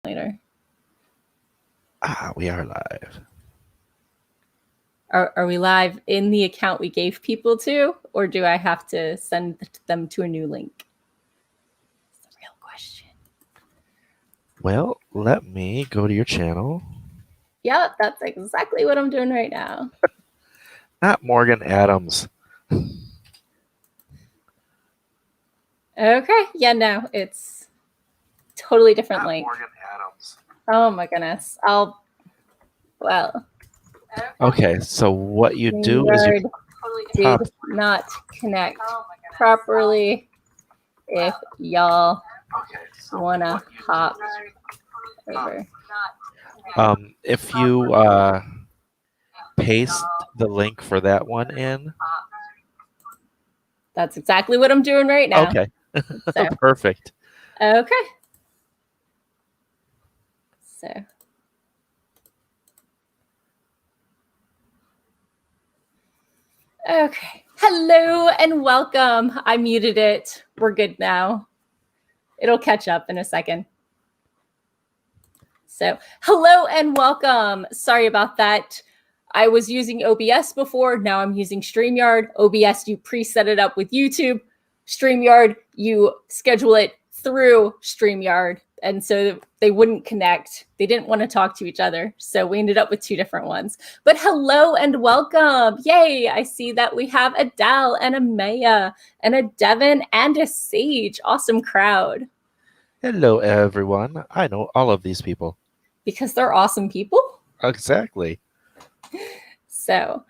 later. We are live. Are we live in the account we gave people to, or do I have to send them to a new link? That's the real question. Well, let me go to your channel. Yep, that's exactly what I'm doing right now. Not Morgan Adams. Okay, yeah, no, it's totally different link. Morgan Adams. Oh my goodness. Okay, so what you do is you did not connect properly. If y'all wanna hop over. if you paste the link for that one in. That's exactly what I'm doing right now. Okay. So. Perfect. Okay. So. Okay. Hello and welcome. I muted it. We're good now. It'll catch up in a second. So, hello and welcome. Sorry about that. I was using OBS before. Now I'm using StreamYard. OBS, you preset it up with YouTube. StreamYard, you schedule it through StreamYard. And so they wouldn't connect. They didn't want to talk to each other. So we ended up with two different ones. But hello and welcome. Yay. I see that we have a Dal and a Maya and a Devin and a Sage. Awesome crowd. Hello, everyone. I know all of these people. Because they're awesome people? Exactly. So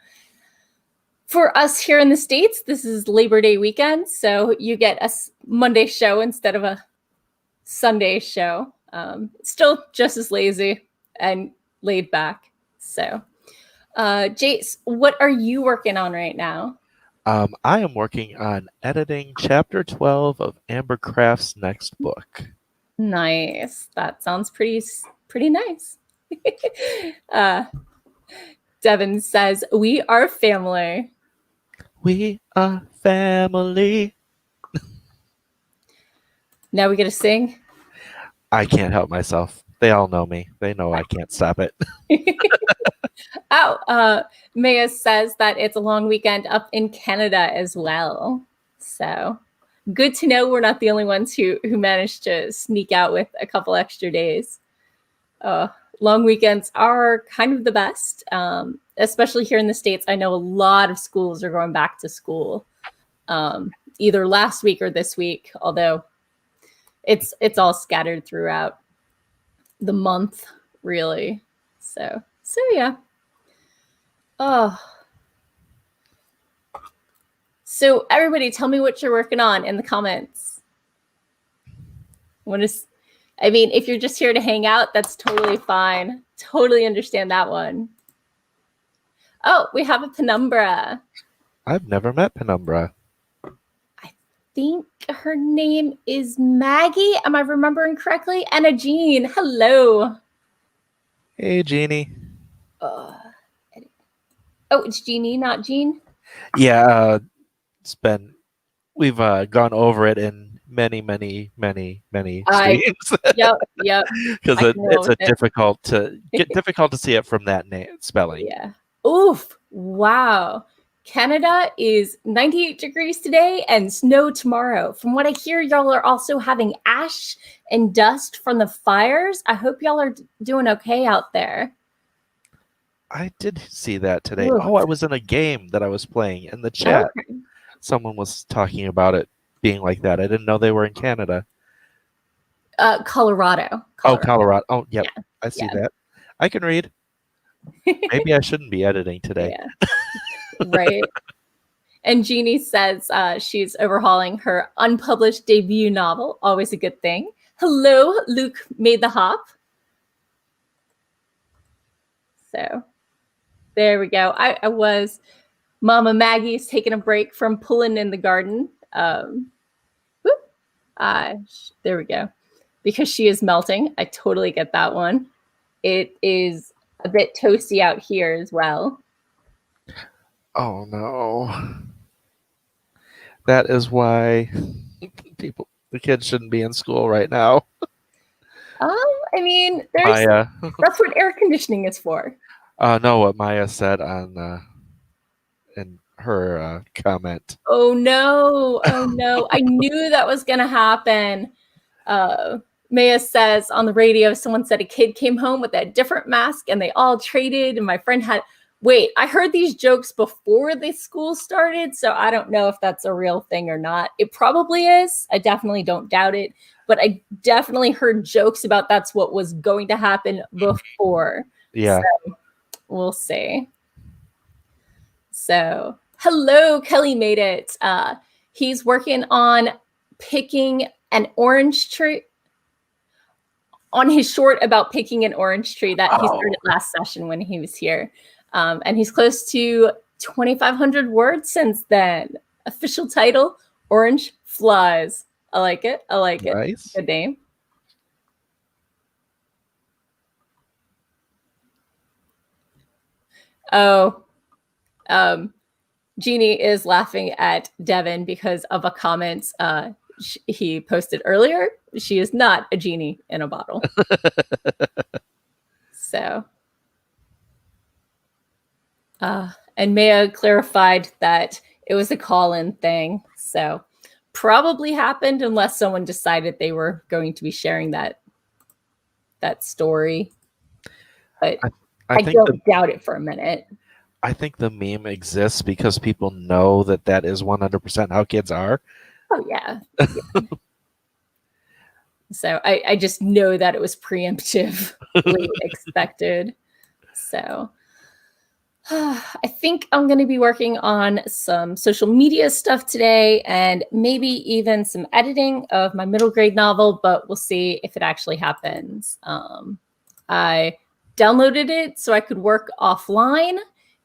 for us here in the States, this is Labor Day weekend. So you get a Monday show instead of a Sunday show. Still just as lazy and laid back. So Jayce, what are you working on right now? I am working on editing chapter 12 of Amber Craft's next book. Nice. That sounds pretty nice. Devin says, we are family. We are family. Now we get to sing? I can't help myself. They all know me. They know I can't stop it. Maya says that it's a long weekend up in Canada as well. So good to know we're not the only ones who managed to sneak out with a couple extra days. Long weekends are kind of the best, especially here in the States. I know a lot of schools are going back to school, either last week or this week, although it's all scattered throughout the month, really. So yeah. So everybody, tell me what you're working on in the comments. If you're just here to hang out, that's totally fine. Totally understand that one. Oh, we have a Penumbra. I've never met Penumbra. I think her name is Maggie. Am I remembering correctly? And a Jean. Hello. Hey, Jeannie. It's Jeannie, not Jean? Yeah, we've gone over it in many streams. Yep. Because it's difficult to see it from that spelling. Yeah. Oof. Wow. Canada is 98 degrees today and snow tomorrow. From what I hear, y'all are also having ash and dust from the fires. I hope y'all are doing okay out there. I did see that today. Oof. Oh, I was in a game that I was playing in the chat. Okay. Someone was talking about it being like that. I didn't know they were in Canada. Colorado. Oh, Colorado. Oh, yep. Yeah. I see that. I can read. Maybe I shouldn't be editing today. Yeah. Right. And Jeannie says she's overhauling her unpublished debut novel. Always a good thing. Hello, Luke made the hop. So there we go. I was Mama Maggie's taking a break from pulling in the garden. There we go. Because she is melting. I totally get that one. It is a bit toasty out here as well. Oh no. That is why the kids shouldn't be in school right now. I mean, Maya. that's what air conditioning is for. No, what Maya said on in her comment. Oh no! Oh no! I knew that was gonna happen. Maya says on the radio, someone said a kid came home with a different mask and they all traded. And my friend had, wait, I heard these jokes before the school started. So I don't know if that's a real thing or not. It probably is. I definitely don't doubt it. But I definitely heard jokes about that's what was going to happen before. Yeah. So we'll see. So hello, Kelly made it. He's working on picking an orange tree, on his short about picking an orange tree that he started last session when he was here. And he's close to 2,500 words since then. Official title, Orange Flies. I like it. I like it. Nice. Good name. Oh, Jeannie is laughing at Devin because of a comment he posted earlier. She is not a genie in a bottle. So, and Maya clarified that it was a call-in thing. So probably happened unless someone decided they were going to be sharing that story. But I don't doubt it for a minute. I think the meme exists because people know that is 100% how kids are. Oh, yeah. So I just know that it was preemptively expected. So I think I'm going to be working on some social media stuff today and maybe even some editing of my middle grade novel, but we'll see if it actually happens. I downloaded it so I could work offline,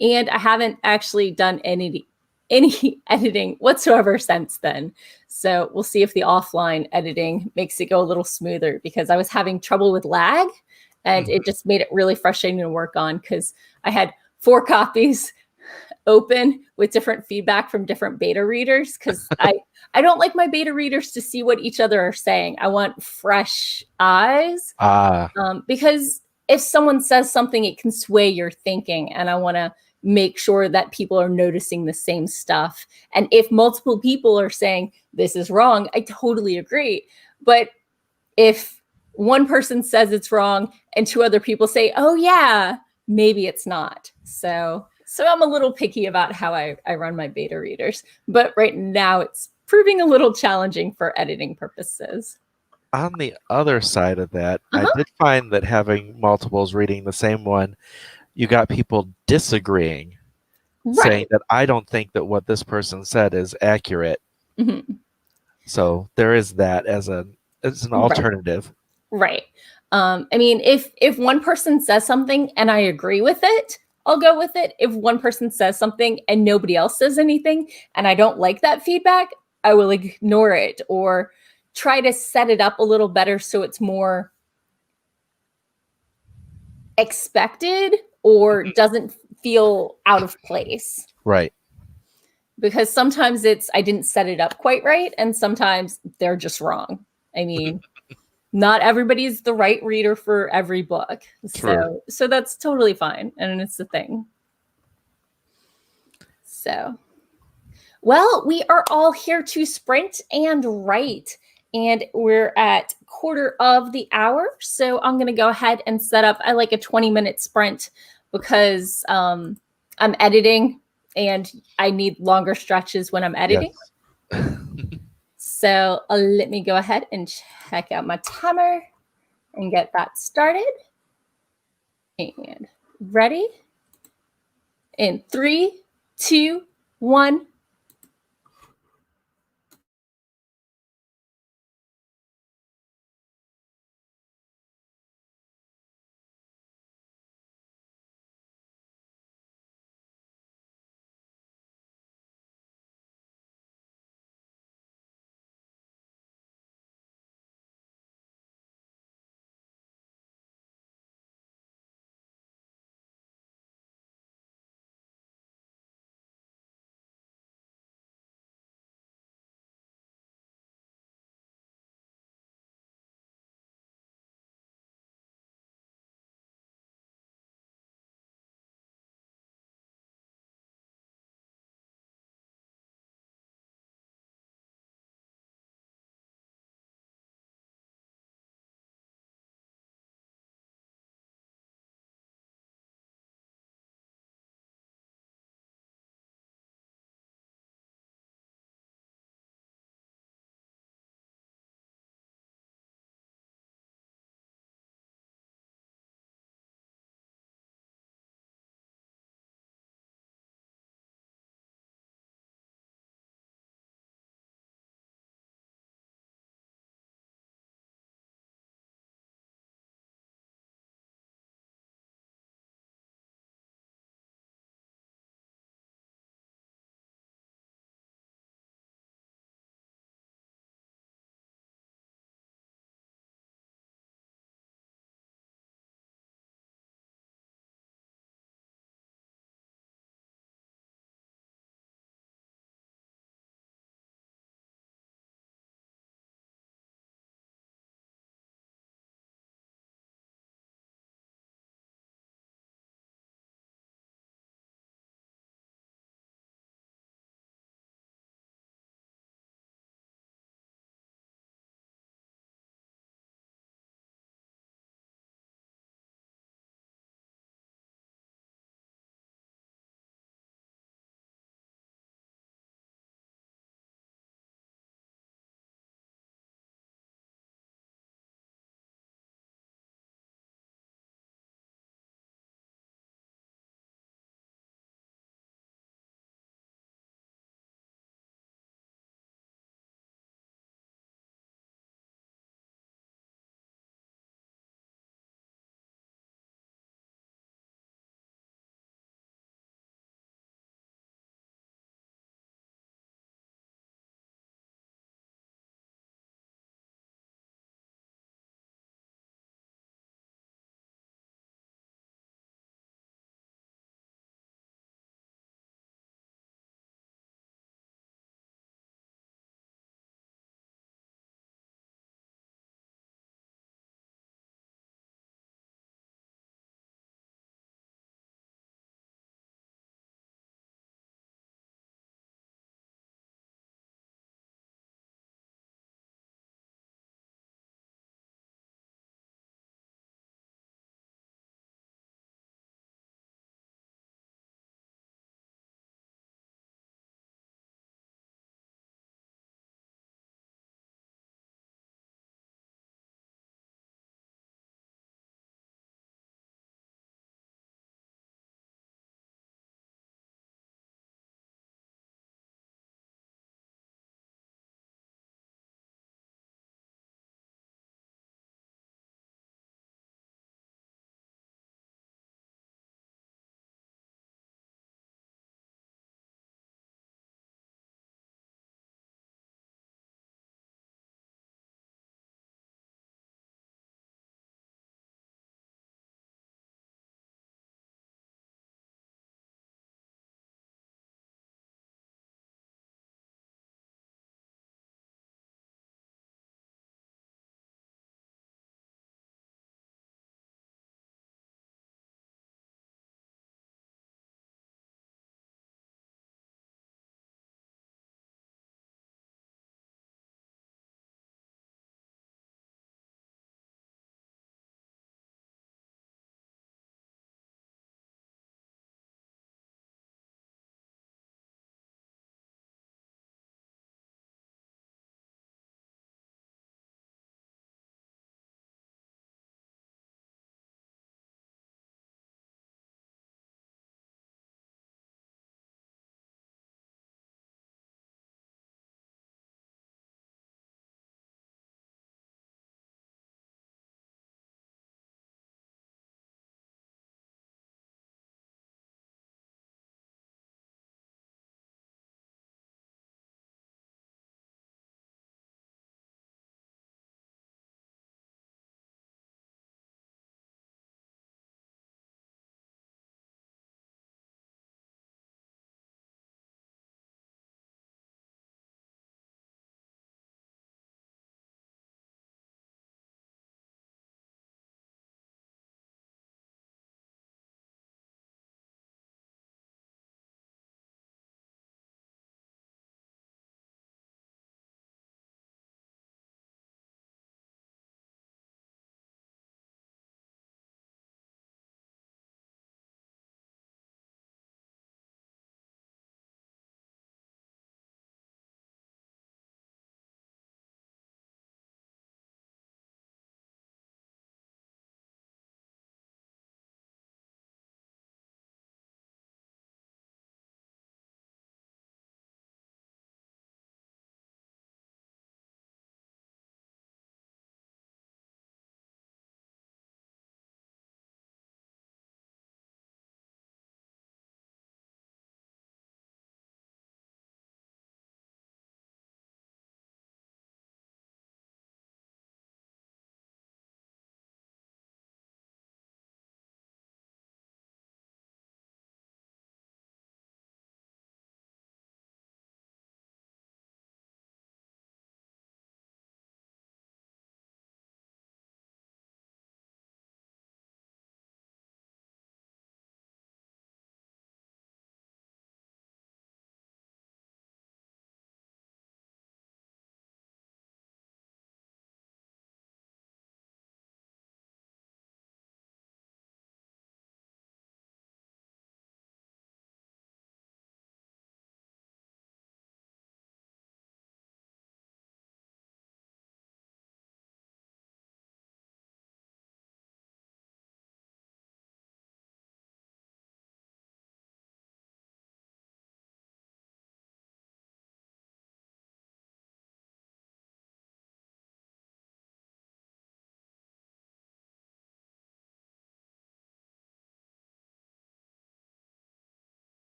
and I haven't actually done any editing whatsoever since then. So we'll see if the offline editing makes it go a little smoother, because I was having trouble with lag and it just made it really frustrating to work on because I had 4 copies open with different feedback from different beta readers, because I don't like my beta readers to see what each other are saying. I want fresh eyes. Because if someone says something, it can sway your thinking, and I want to make sure that people are noticing the same stuff. And if multiple people are saying this is wrong, I totally agree. But if one person says it's wrong and 2 other people say, oh yeah, maybe it's not. So I'm a little picky about how I run my beta readers, but right now it's proving a little challenging for editing purposes. On the other side of that, I did find that having multiples reading the same one, you got people disagreeing, saying that I don't think that what this person said is accurate. So there is that as an alternative. Right. I mean, if one person says something and I agree with it, I'll go with it. If one person says something and nobody else says anything and I don't like that feedback, I will ignore it or try to set it up a little better so it's more expected or doesn't feel out of place. Right. Because sometimes I didn't set it up quite right, and sometimes they're just wrong. I mean, not everybody's the right reader for every book. True. So that's totally fine, and it's a thing. So, well, we are all here to sprint and write, and we're at 1/4 of the hour. So I'm going to go ahead and set up, I like a 20-minute sprint because I'm editing and I need longer stretches when I'm editing. Yes. So let me go ahead and check out my timer and get that started. And ready? In 3, 2, 1.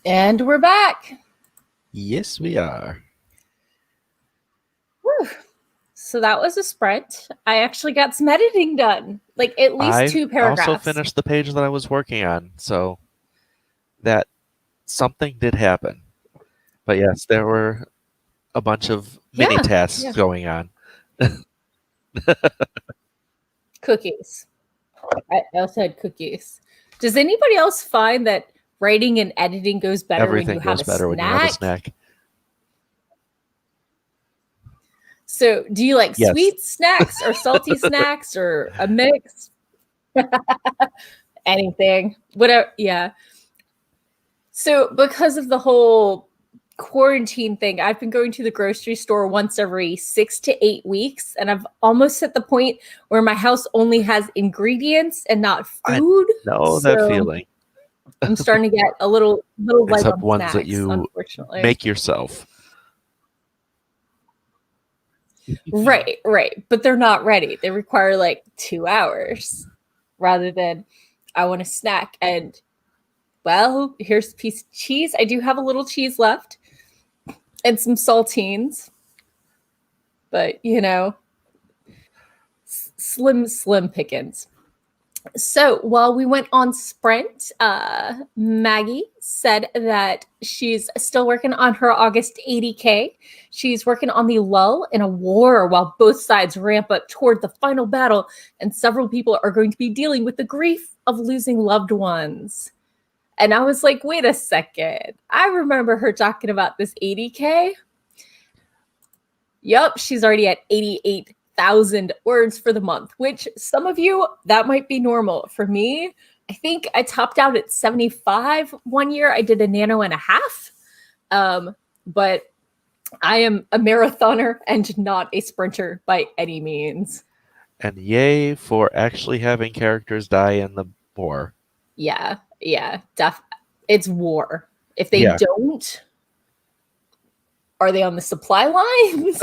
And we're back. Yes, we are. Whew. So that was a sprint. I actually got some editing done, like at least 2 paragraphs. I also finished the page that I was working on, so that something did happen. But yes, there were a bunch of mini tasks going on. Cookies. I also had cookies. Does anybody else find that writing and editing goes better when you have a snack? So do you like sweet snacks or salty snacks or a mix? Anything. Whatever. Yeah. So because of the whole quarantine thing, I've been going to the grocery store once every 6 to 8 weeks, and I've almost hit the point where my house only has ingredients and not food. I know that feeling. I'm starting to get a little light Except on ones snacks, that you unfortunately. make yourself. Right. But they're not ready. They require like 2 hours rather than I want a snack. And well, here's a piece of cheese. I do have a little cheese left and some saltines, but slim pickings. So while we went on sprint, Maggie said that she's still working on her August 80K. She's working on the lull in a war while both sides ramp up toward the final battle, and several people are going to be dealing with the grief of losing loved ones. And I was like, wait a second. I remember her talking about this 80K. Yup, she's already at 88,000 words for the month, which some of you, that might be normal. For me, I think I topped out at 75 one year. I did a nano and a half. But I am a marathoner and not a sprinter by any means. And yay for actually having characters die in the war. Yeah. It's war. If they don't, are they on the supply lines?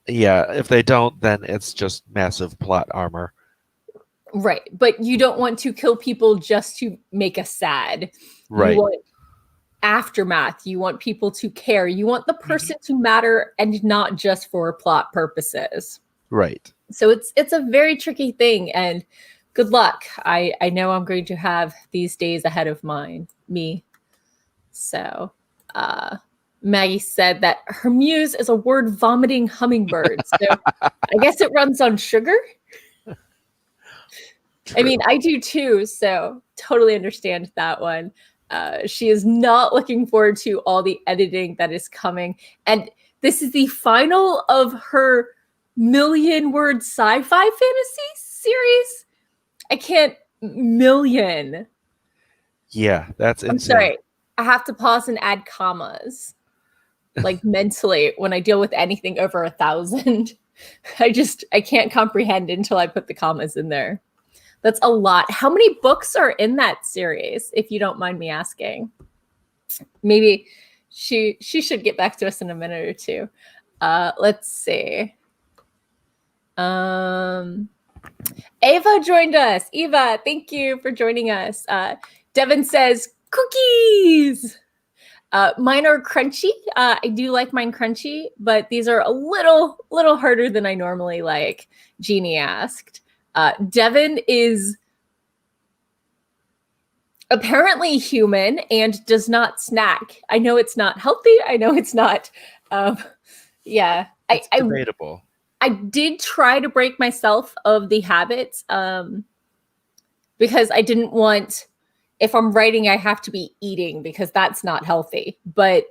Yeah, if they don't, then it's just massive plot armor. Right, but you don't want to kill people just to make us sad. Right. You want aftermath. You want people to care. You want the person to matter and not just for plot purposes. Right. So it's a very tricky thing, and good luck. I know I'm going to have these days ahead of me. So, Maggie said that her muse is a word vomiting hummingbird. So I guess it runs on sugar. True. I mean, I do too. So totally understand that one. She is not looking forward to all the editing that is coming. And this is the final of her 1,000,000-word sci-fi fantasy series. I can't million. Yeah, that's insane. I'm sorry. I have to pause and add commas. Like mentally, when I deal with anything over 1,000, I can't comprehend until I put the commas in there. That's a lot. How many books are in that series, if you don't mind me asking? Maybe she should get back to us in a minute or two. Let's see. Ava joined us. Eva, thank you for joining us. Devin says, cookies. Mine are crunchy. I do like mine crunchy, but these are a little harder than I normally like. Jeannie asked. Devin is apparently human and does not snack. I know it's not healthy. I know it's not. Yeah, it's debatable. I did try to break myself of the habits because I didn't want. If I'm writing, I have to be eating because that's not healthy. But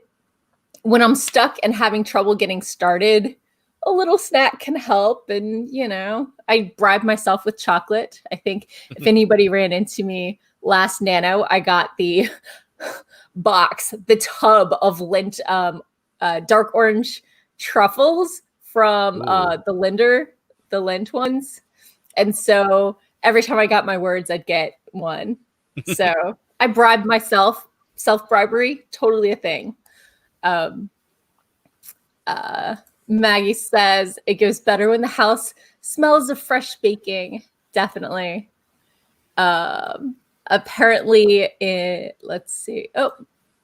when I'm stuck and having trouble getting started, a little snack can help. And, I bribe myself with chocolate. I think if anybody ran into me last Nano, I got the box, the tub of Lindt, dark orange truffles from the Lindt ones. And so every time I got my words, I'd get one. So I bribed myself. Self-bribery, totally a thing. Maggie says it goes better when the house smells of fresh baking. Definitely. apparently, let's see. Oh,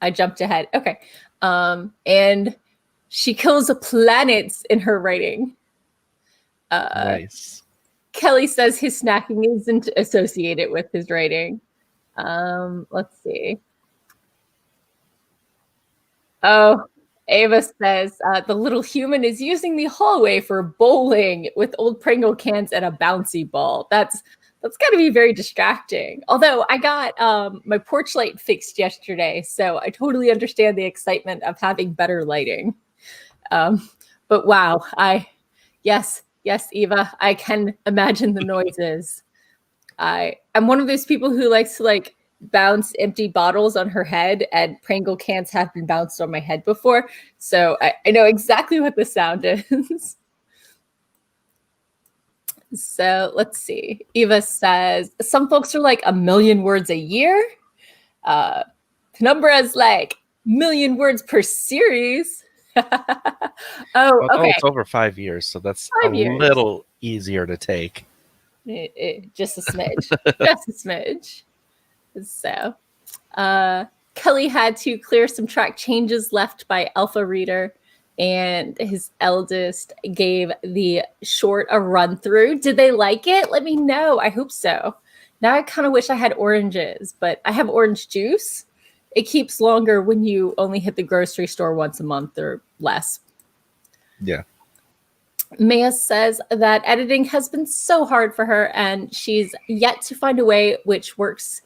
I jumped ahead. Okay. And she kills planets in her writing. Nice. Kelly says his snacking isn't associated with his writing. Let's see. Oh, Ava says the little human is using the hallway for bowling with old Pringle cans and a bouncy ball. That's got to be very distracting. Although I got my porch light fixed yesterday, so I totally understand the excitement of having better lighting. But wow, yes, Eva, I can imagine the noises. I'm one of those people who likes to like bounce empty bottles on her head, and Pringle cans have been bounced on my head before, so I know exactly what the sound is. So let's see. Eva says some folks are like 1 million words a year. Penumbra's like 1 million words per series. Well, Okay. it's over 5 years, so that's 5 years. Little easier to take. Just a smidge. Just a smidge. So Kelly had to clear some track changes left by Alpha Reader, and his eldest gave the short a run through. Did they like it? Let me know. I hope so. Now I kind of wish I had oranges, but I have orange juice. It keeps longer when you only hit the grocery store once a month or less. Yeah. Maya says that editing has been so hard for her, and she's yet to find a way which works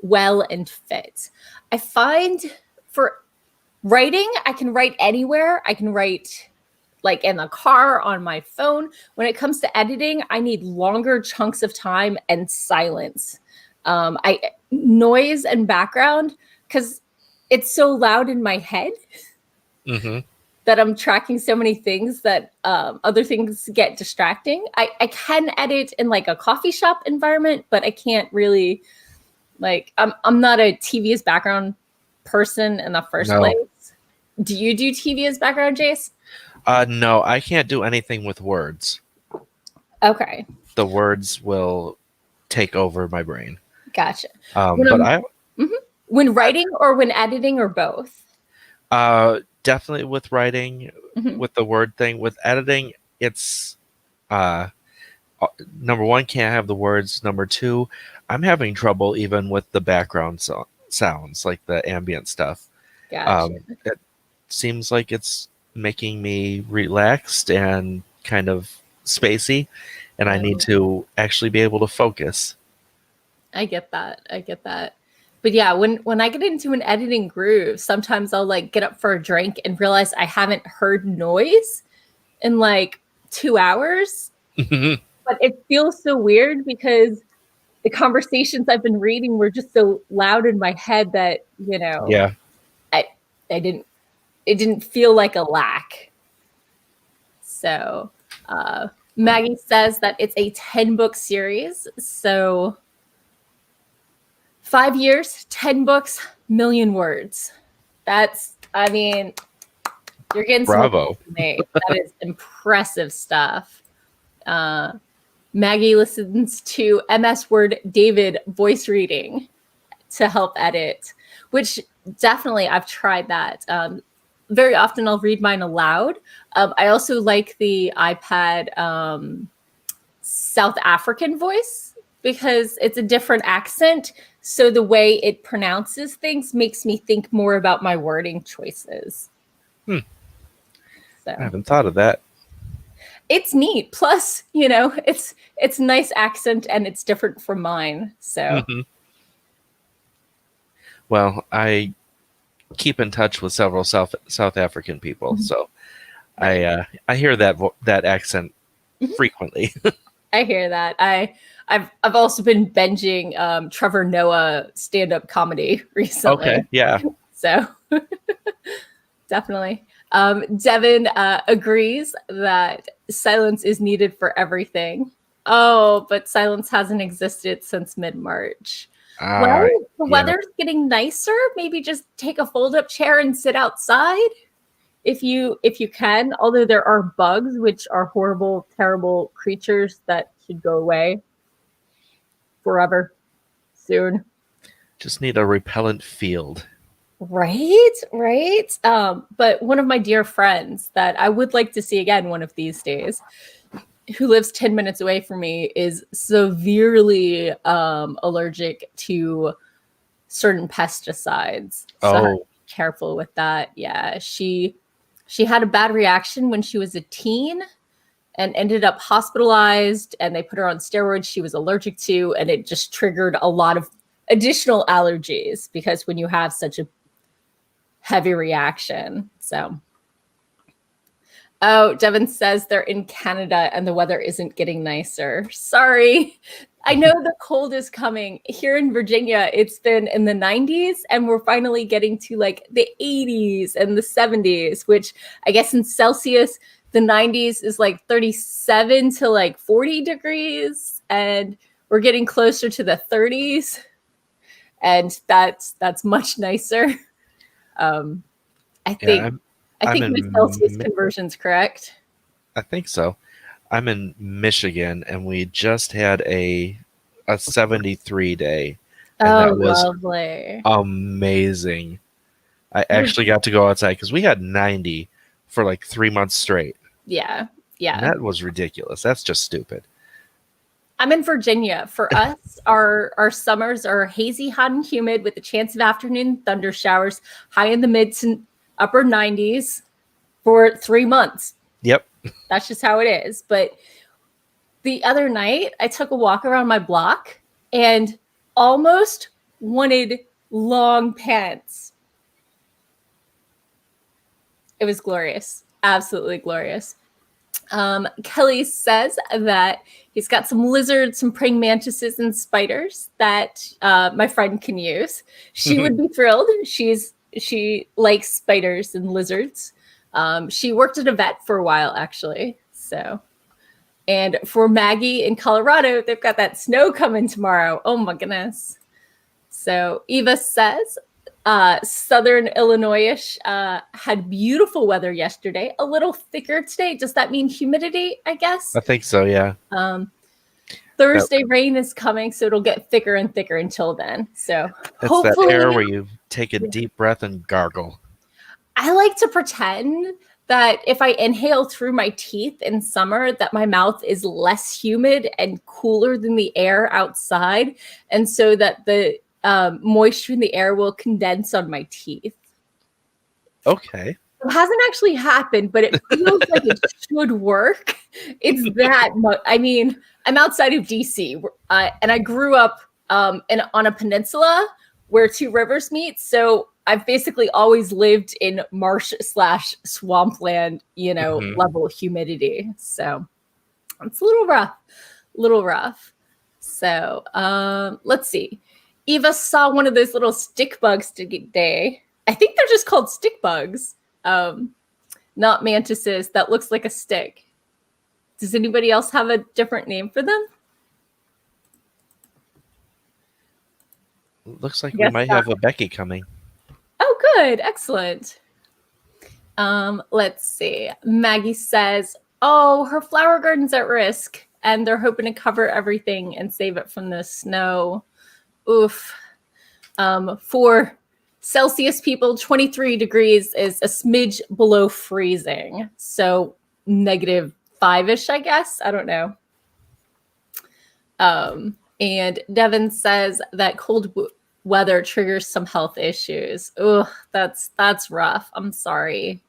well and fits. I find for writing, I can write anywhere. I can write like in the car, on my phone. When it comes to editing, I need longer chunks of time and silence. Noise and background, because it's so loud in my head. Mm-hmm. That I'm tracking so many things that other things get distracting. I can edit in like a coffee shop environment, but I can't really, like, I'm not a TV as background person in the first place. Do you do TV as background, Jayce? No, I can't do anything with words. Okay. The words will take over my brain. Gotcha. When writing or when editing or both? Definitely with writing, with the word thing. With editing, it's number one, can't have the words. Number two, I'm having trouble even with the background sounds, like the ambient stuff. Gotcha. It seems like it's making me relaxed and kind of spacey, and I need to actually be able to focus. I get that. But yeah, when I get into an editing groove, sometimes I'll like get up for a drink and realize I haven't heard noise in like 2 hours. But it feels so weird because the conversations I've been reading were just so loud in my head that, Yeah. it didn't feel like a lack. So Maggie says that it's a 10-book series. So 5 years, 10 books, 1 million words. You're getting bravo. That is impressive stuff. Maggie listens to MS Word David voice reading to help edit, which definitely I've tried that. Very often I'll read mine aloud. I also like the iPad South African voice because it's a different accent. So the way it pronounces things makes me think more about my wording choices. So. I haven't thought of that. It's neat. Plus, it's a nice accent and it's different from mine. So, Well, I keep in touch with several South African people, so I hear that accent frequently. I hear that. I've also been binging Trevor Noah stand-up comedy recently. Okay, yeah. So definitely. Devin agrees that silence is needed for everything. Oh, but silence hasn't existed since mid-March. Well, the weather's getting nicer. Maybe just take a fold-up chair and sit outside if you can. Although there are bugs, which are horrible, terrible creatures that should go away forever soon. Just need a repellent field. Right. But one of my dear friends that I would like to see again one of these days, who lives 10 minutes away from me, is severely allergic to certain pesticides. So I have to be careful with that. Yeah, she had a bad reaction when she was a teen and ended up hospitalized, and they put her on steroids she was allergic to, and it just triggered a lot of additional allergies because when you have such a heavy reaction. So, oh, Devin says they're in Canada and the weather isn't getting nicer. Sorry. I know the cold is coming. Here in Virginia, it's been in the 90s, and we're finally getting to like the 80s and the 70s, which I guess in Celsius, the 90s is like 37 to like 40 degrees, and we're getting closer to the 30s, and that's much nicer. I think my Celsius conversion's correct. I think so. I'm in Michigan, and we just had a 73 day, and that was lovely. amazing. I actually got to go outside because we had 90 for like 3 months straight. Yeah. And that was ridiculous. That's just stupid. I'm in Virginia. For us, our summers are hazy, hot, and humid with a chance of afternoon thunder showers, high in the mid to upper 90s for 3 months. Yep. That's just how it is. But the other night, I took a walk around my block and almost wanted long pants. It was glorious. Absolutely glorious. Kelly says that he's got some lizards, some praying mantises, and spiders that my friend can use. She would be thrilled. She likes spiders and lizards. She worked at a vet for a while, actually. So, and for Maggie in Colorado, they've got that snow coming tomorrow. Oh my goodness. So Eva says, Southern Illinois-ish had beautiful weather yesterday, a little thicker today. Does that mean humidity, I guess? I think so, yeah. Thursday rain is coming, so it'll get thicker and thicker until then. So it's hopefully that air where you take a deep breath and gargle. I like to pretend that if I inhale through my teeth in summer, that my mouth is less humid and cooler than the air outside, and so that the moisture in the air will condense on my teeth. Okay. It hasn't actually happened, but it feels like it should work. It's that much. I mean, I'm outside of DC, and I grew up on a peninsula where two rivers meet. So I've basically always lived in marsh / swampland, level humidity. So it's a little rough. So let's see. Eva saw one of those little stick bugs today. I think they're just called stick bugs, not mantises. That looks like a stick. Does anybody else have a different name for them? Looks like we might have a Becky coming. Oh, good. Excellent. Let's see. Maggie says, oh, her flower garden's at risk, and they're hoping to cover everything and save it from the snow. Oof. For Celsius people, 23 degrees is a smidge below freezing. So -5-ish, I guess. I don't know. And Devin says that cold weather triggers some health issues. Ugh, that's rough. I'm sorry.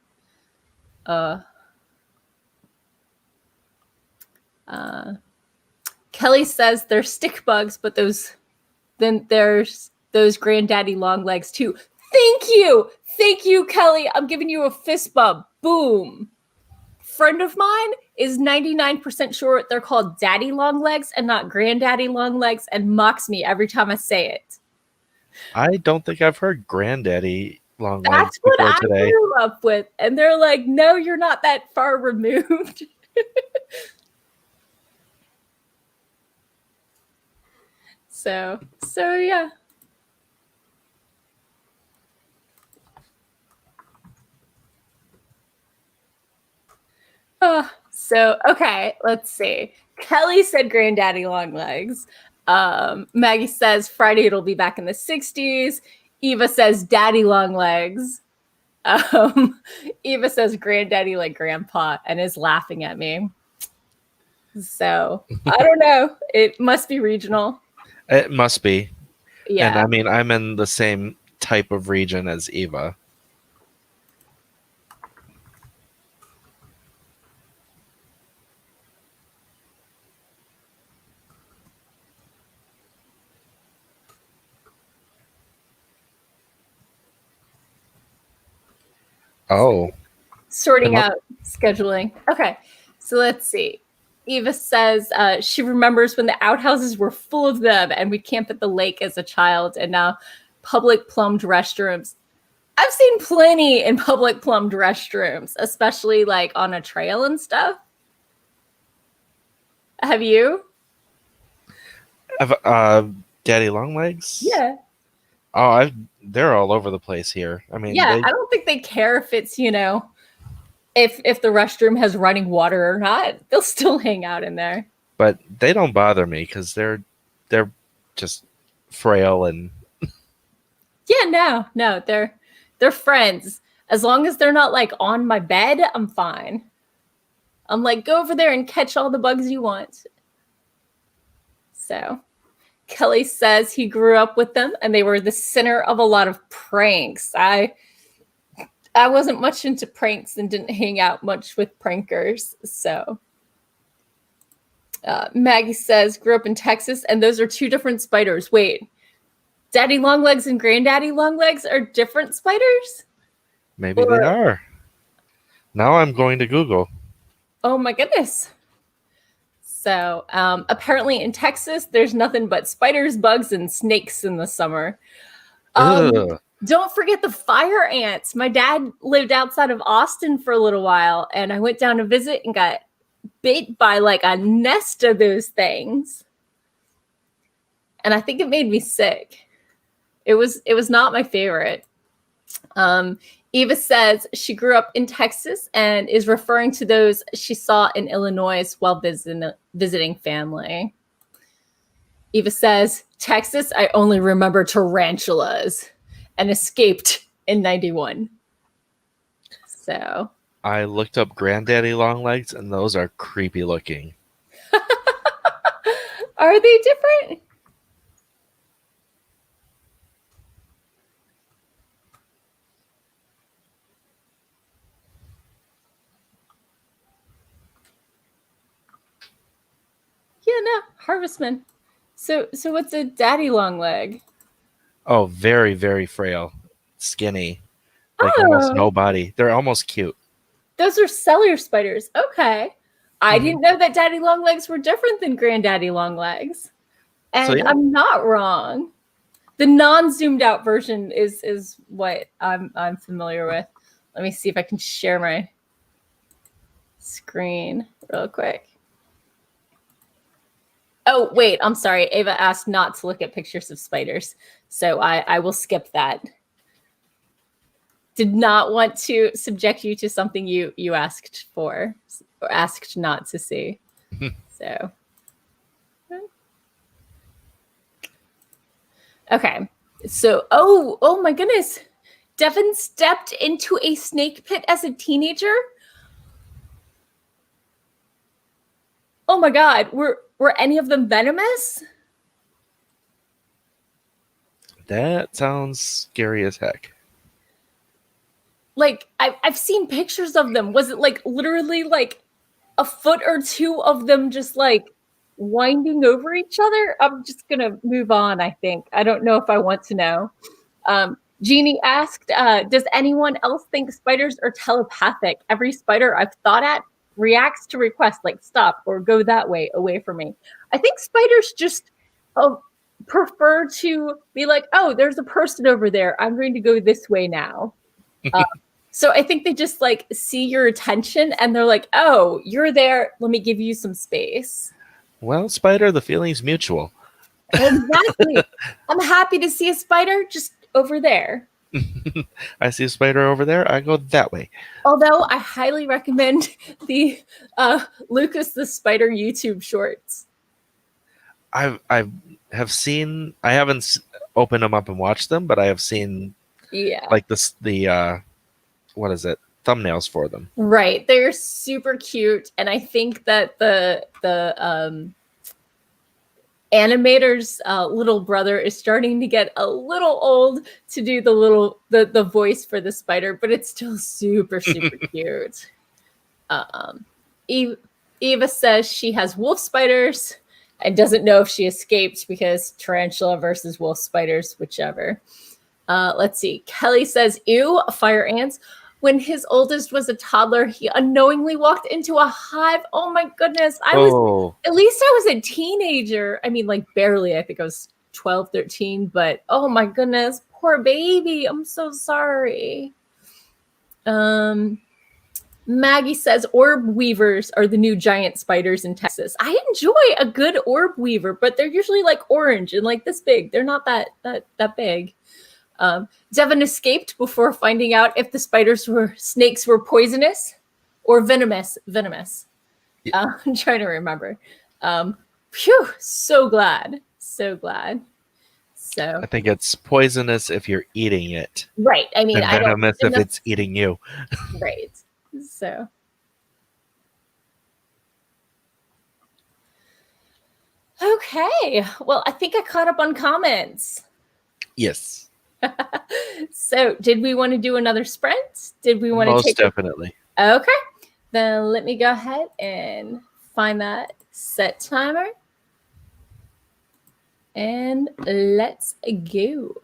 Kelly says they're stick bugs, but then there's those granddaddy long legs too. Thank you, Kelly. I'm giving you a fist bump. Boom. Friend of mine is 99% sure they're called daddy long legs and not granddaddy long legs, and mocks me every time I say it. I don't think I've heard granddaddy long legs before today. That's what I grew up with, and they're like, no, you're not that far removed. So yeah. Okay, let's see. Kelly said granddaddy long legs. Maggie says Friday it'll be back in the 60s. Eva says daddy long legs. Eva says granddaddy like grandpa and is laughing at me. So I don't know. It must be regional. It must be. Yeah. And I mean, I'm in the same type of region as Eva. Oh. Sorting out scheduling. Okay. So let's see. Eva says she remembers when the outhouses were full of them and we'd camp at the lake as a child, and now public plumbed restrooms. I've seen plenty in public plumbed restrooms, especially like on a trail and stuff. Have you? Daddy Longlegs? Yeah. Oh, they're all over the place here. I mean, yeah, I don't think they care if it's, if the restroom has running water or not. They'll still hang out in there. But they don't bother me because they're just frail and. Yeah, no, they're friends. As long as they're not like on my bed, I'm fine. I'm like, go over there and catch all the bugs you want. So Kelly says he grew up with them and they were the center of a lot of pranks. I wasn't much into pranks and didn't hang out much with prankers. So Maggie says grew up in Texas and those are two different spiders. Wait, Daddy Longlegs and Granddaddy Longlegs are different spiders? Maybe they are. Now I'm going to Google. Oh my goodness. So apparently in Texas, there's nothing but spiders, bugs, and snakes in the summer. Don't forget the fire ants. My dad lived outside of Austin for a little while, and I went down to visit and got bit by like a nest of those things. And I think it made me sick. It was not my favorite. Eva says she grew up in Texas and is referring to those she saw in Illinois while visiting family. Eva says, Texas, I only remember tarantulas and escaped in 91. So. I looked up Granddaddy Longlegs and those are creepy looking. Are they different? Yeah, no, Harvestman. So what's a daddy long leg? Oh, very, very frail. Skinny. Like almost no body. They're almost cute. Those are cellular spiders. Okay. I didn't know that daddy long legs were different than granddaddy long legs. And so, yeah. I'm not wrong. The non-zoomed out version is what I'm familiar with. Let me see if I can share my screen real quick. Oh, wait, I'm sorry. Ava asked not to look at pictures of spiders. So I will skip that. Did not want to subject you to something you asked for or asked not to see. So. Okay. So, oh my goodness. Devin stepped into a snake pit as a teenager. Oh my God. Were any of them venomous? That sounds scary as heck. Like, I've seen pictures of them. Was it like literally like a foot or two of them just like winding over each other? I'm just going to move on, I think. I don't know if I want to know. Jeannie asked, does anyone else think spiders are telepathic? Every spider I've thought at reacts to requests like stop or go that way, away from me. I think spiders just prefer to be like, oh, there's a person over there. I'm going to go this way now. So I think they just like see your attention and they're like, oh, you're there. Let me give you some space. Well, spider, the feeling's mutual. Exactly. I'm happy to see a spider just over there. I see a spider over there. I go that way. Although I highly recommend the Lucas the Spider YouTube shorts. I've have seen. I haven't opened them up and watched them, but I have seen Yeah. like this the what is it, thumbnails for them. Right. They're super cute, and I think that the animator's little brother is starting to get a little old to do the voice for the spider, but it's still super cute. Eva says she has wolf spiders and doesn't know if she escaped because tarantula versus wolf spiders, whichever. Let's see. Kelly says, ew, fire ants. When his oldest was a toddler, he unknowingly walked into a hive. Oh my goodness. At least I was a teenager. I mean, like barely. I think I was 12, 13, but oh my goodness, poor baby. I'm so sorry. Maggie says orb weavers are the new giant spiders in Texas. I enjoy a good orb weaver, but they're usually like orange and like this big. They're not that big. Devin escaped before finding out if the snakes were poisonous or venomous. Yeah. I'm trying to remember. Phew, so glad. So I think it's poisonous if you're eating it. Right. I mean, and venomous if it's eating you. Right. So. Okay. Well, I think I caught up on comments. Yes. So, did we want to do another sprint? Did we want to Most definitely. Okay. Then let me go ahead and find that set timer. And let's go.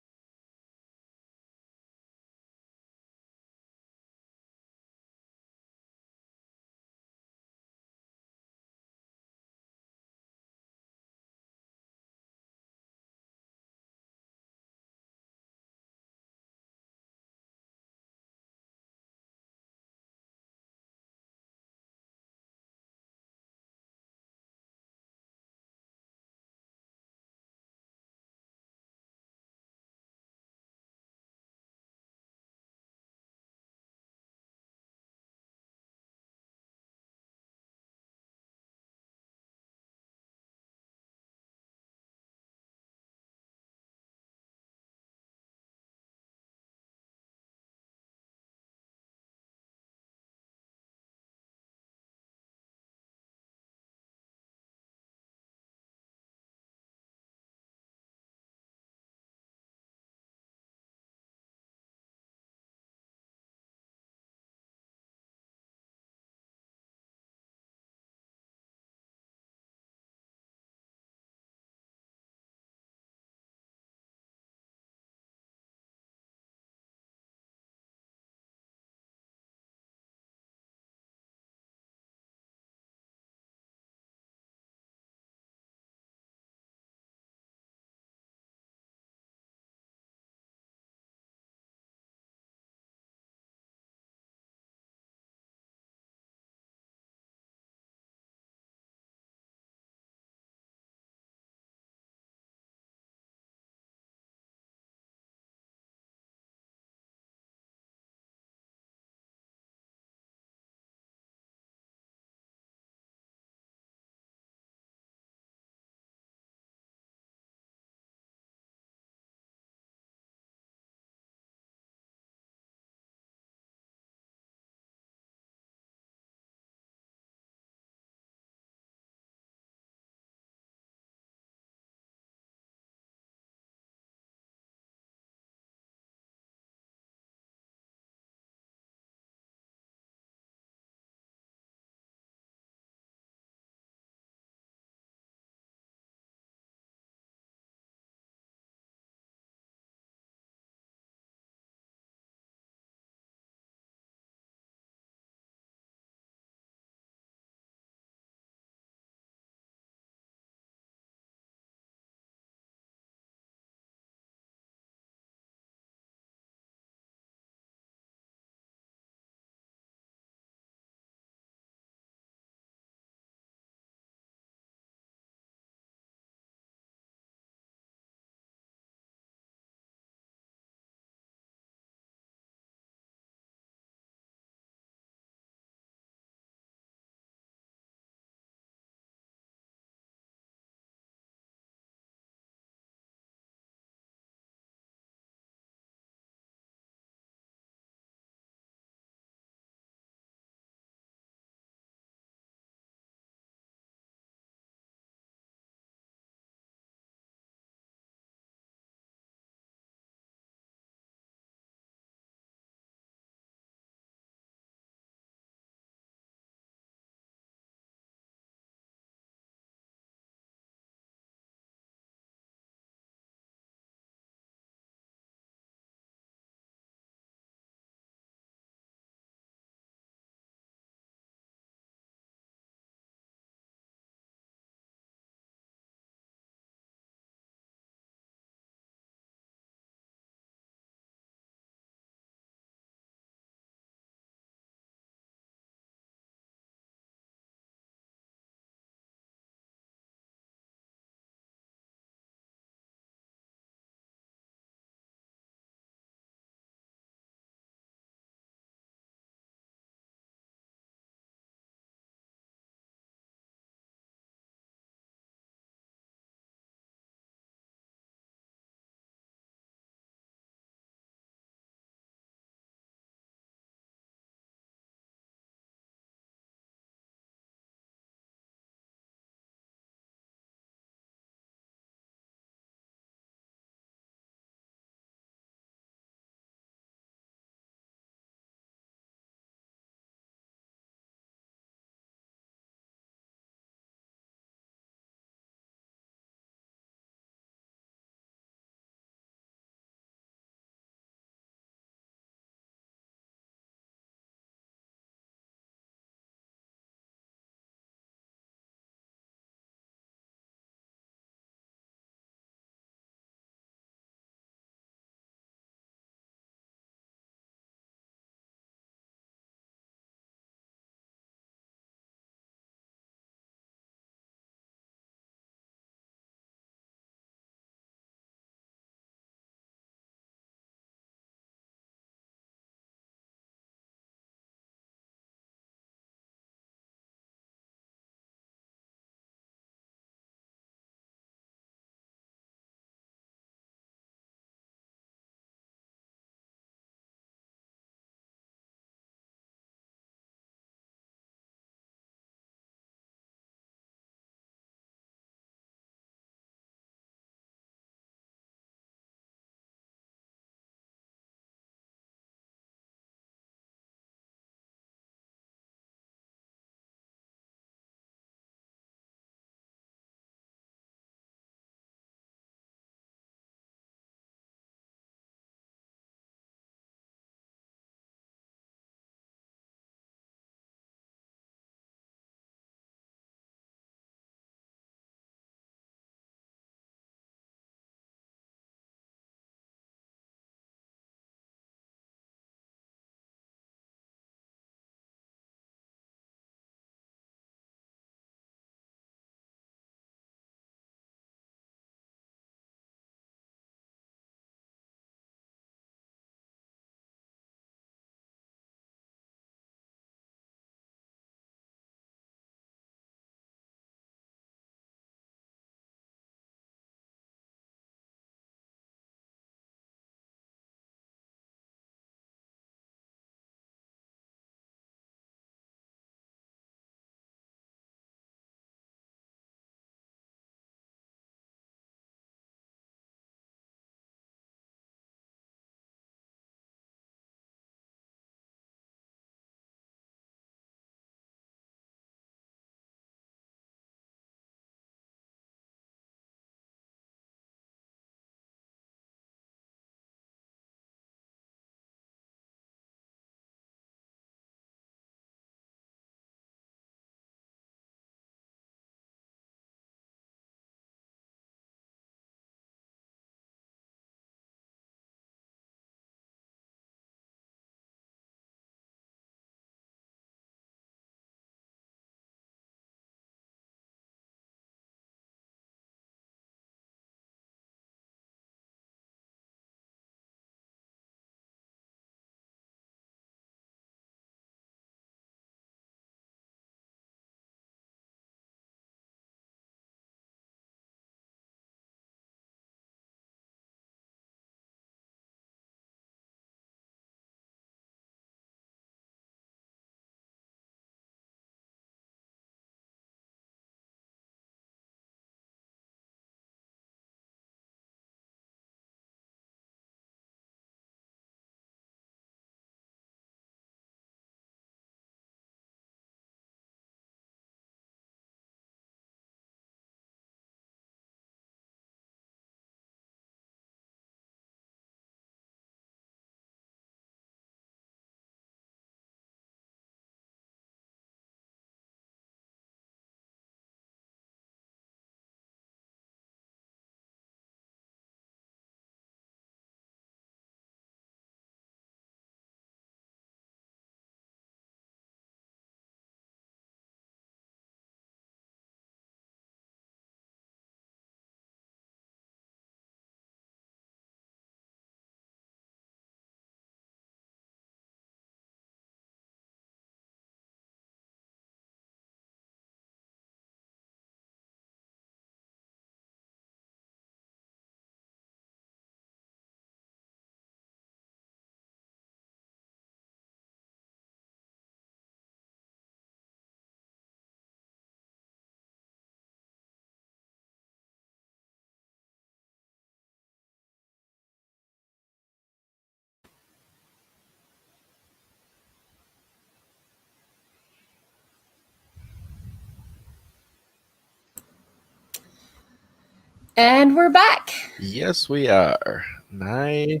And we're back. Yes, we are. I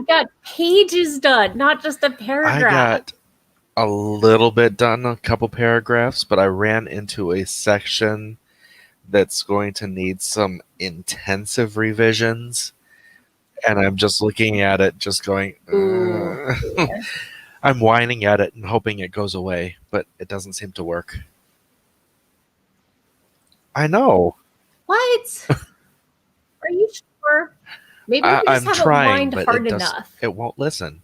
got pages done, not just a paragraph. I got a little bit done, a couple paragraphs, but I ran into a section that's going to need some intensive revisions. And I'm just looking at it, just going, I'm whining at it and hoping it goes away, but it doesn't seem to work. I know. What? Are you sure? Maybe you just haven't whined hard enough. It won't listen.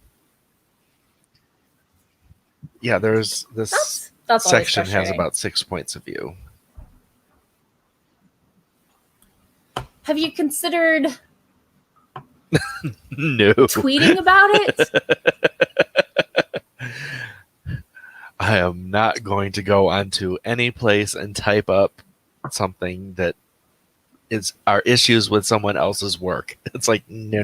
Yeah, there's this that's section has about 6 points of view. Have you considered no tweeting about it? I am not going to go onto any place and type up something that is our issues with someone else's work. It's like, no.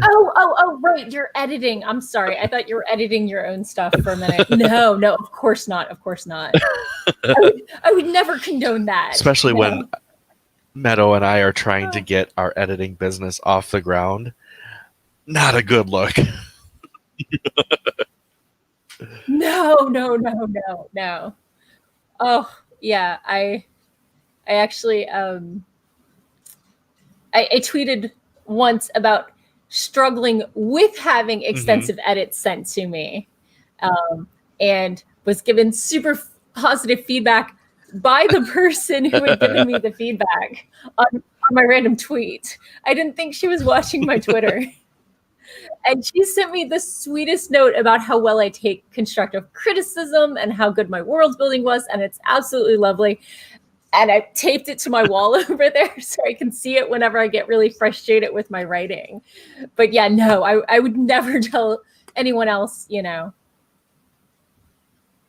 Oh, right. You're editing. I'm sorry. I thought you were editing your own stuff for a minute. No, of course not. Of course not. I would never condone that. Especially when Meadow and I are trying to get our editing business off the ground. Not a good look. No. Oh, yeah. I actually I tweeted once about struggling with having extensive edits sent to me, and was given super positive feedback by the person who had given me the feedback on my random tweet. I didn't think she was watching my Twitter. And she sent me the sweetest note about how well I take constructive criticism and how good my world building was, and it's absolutely lovely. And I taped it to my wall over there so I can see it whenever I get really frustrated with my writing. But yeah, no, I would never tell anyone else, A,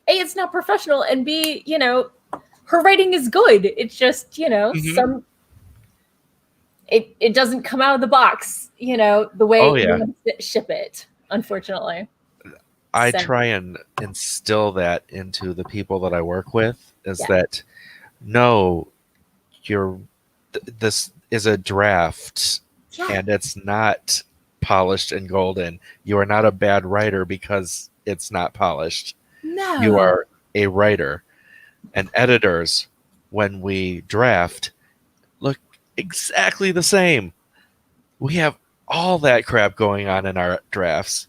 it's not professional, and B, her writing is good. It's just, it doesn't come out of the box, the way you want to ship it, unfortunately. I try and instill that into the people that I work with, is that, no, this is a draft and it's not polished and golden. You are not a bad writer because it's not polished. No. You are a writer. And editors, when we draft, look exactly the same. We have all that crap going on in our drafts.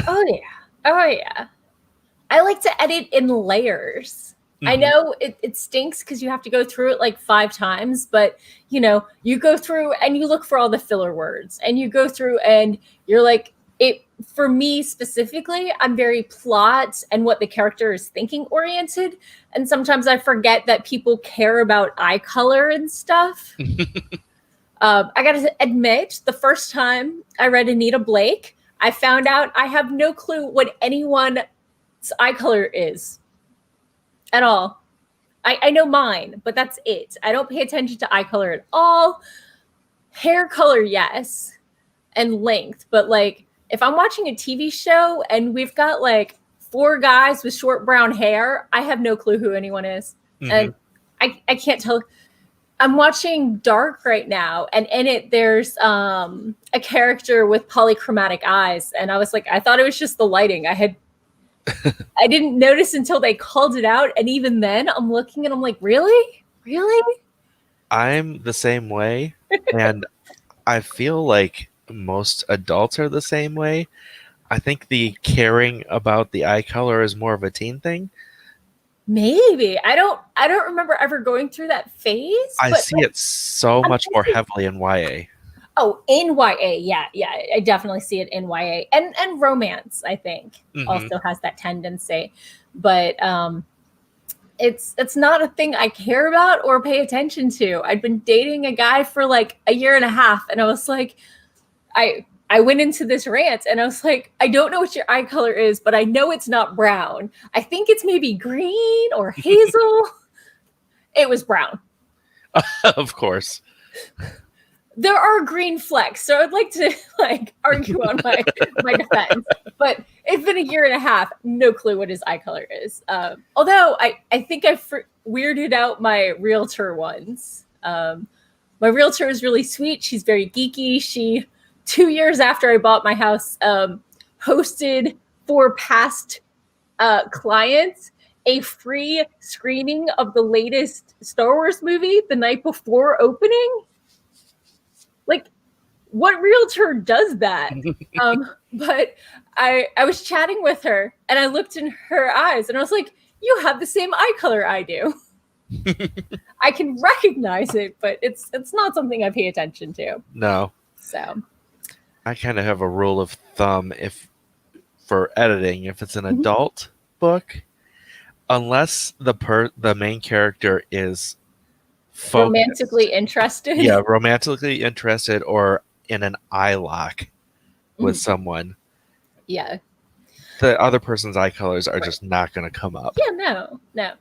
Oh yeah. I like to edit in layers. I know it stinks because you have to go through it like 5 times, but you go through and you look for all the filler words, and you go through and you're like, it, for me specifically, I'm very plot and what the character is thinking oriented. And sometimes I forget that people care about eye color and stuff. I got to admit, the first time I read Anita Blake, I found out I have no clue what anyone's eye color is at all. I know mine, but that's it. I don't pay attention to eye color at all. Hair color, yes, and length. But like, if I'm watching a TV show and we've got like 4 guys with short brown hair, I have no clue who anyone is. And I can't tell. I'm watching Dark right now, and in it there's a character with polychromatic eyes, and I was like, I thought it was just the lighting. I didn't notice until they called it out, and even then I'm looking and I'm like, really? I'm the same way, and I feel like most adults are the same way. I think the caring about the eye color is more of a teen thing. Maybe. I don't remember ever going through that phase. I see it so much more heavily in YA. Oh, in YA, yeah. I definitely see it in YA. And romance, I think, also has that tendency. But it's not a thing I care about or pay attention to. I'd been dating a guy for like a year and a half, and I was like, I went into this rant and I was like, I don't know what your eye color is, but I know it's not brown. I think it's maybe green or hazel. It was brown. Of course. there are green flecks, so I'd like to like argue on my defense. But it's been a year and a half, no clue what his eye color is. Although I think I weirded out my realtor once. My realtor is really sweet. She's very geeky. She 2 years after I bought my house, hosted for past clients a free screening of the latest Star Wars movie the night before opening. Like, what realtor does that? But I was chatting with her and I looked in her eyes and I was like, you have the same eye color I do. I can recognize it, but it's not something I pay attention to. No. So I kind of have a rule of thumb for editing, if it's an adult book, unless the main character is romantically interested. Yeah, romantically interested or in an eye lock with someone. Yeah. The other person's eye colors are just not going to come up. Yeah, no.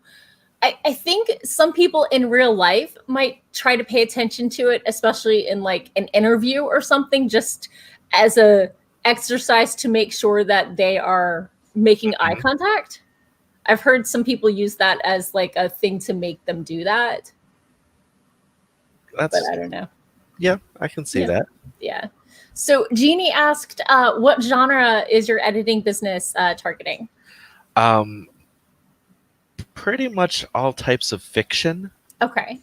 I think some people in real life might try to pay attention to it, especially in like an interview or something, just as a exercise to make sure that they are making eye contact. I've heard some people use that as like a thing to make them do that. But I don't know. Yeah, I can see that. Yeah. So Jeannie asked, what genre is your editing business targeting? Pretty much all types of fiction. Okay.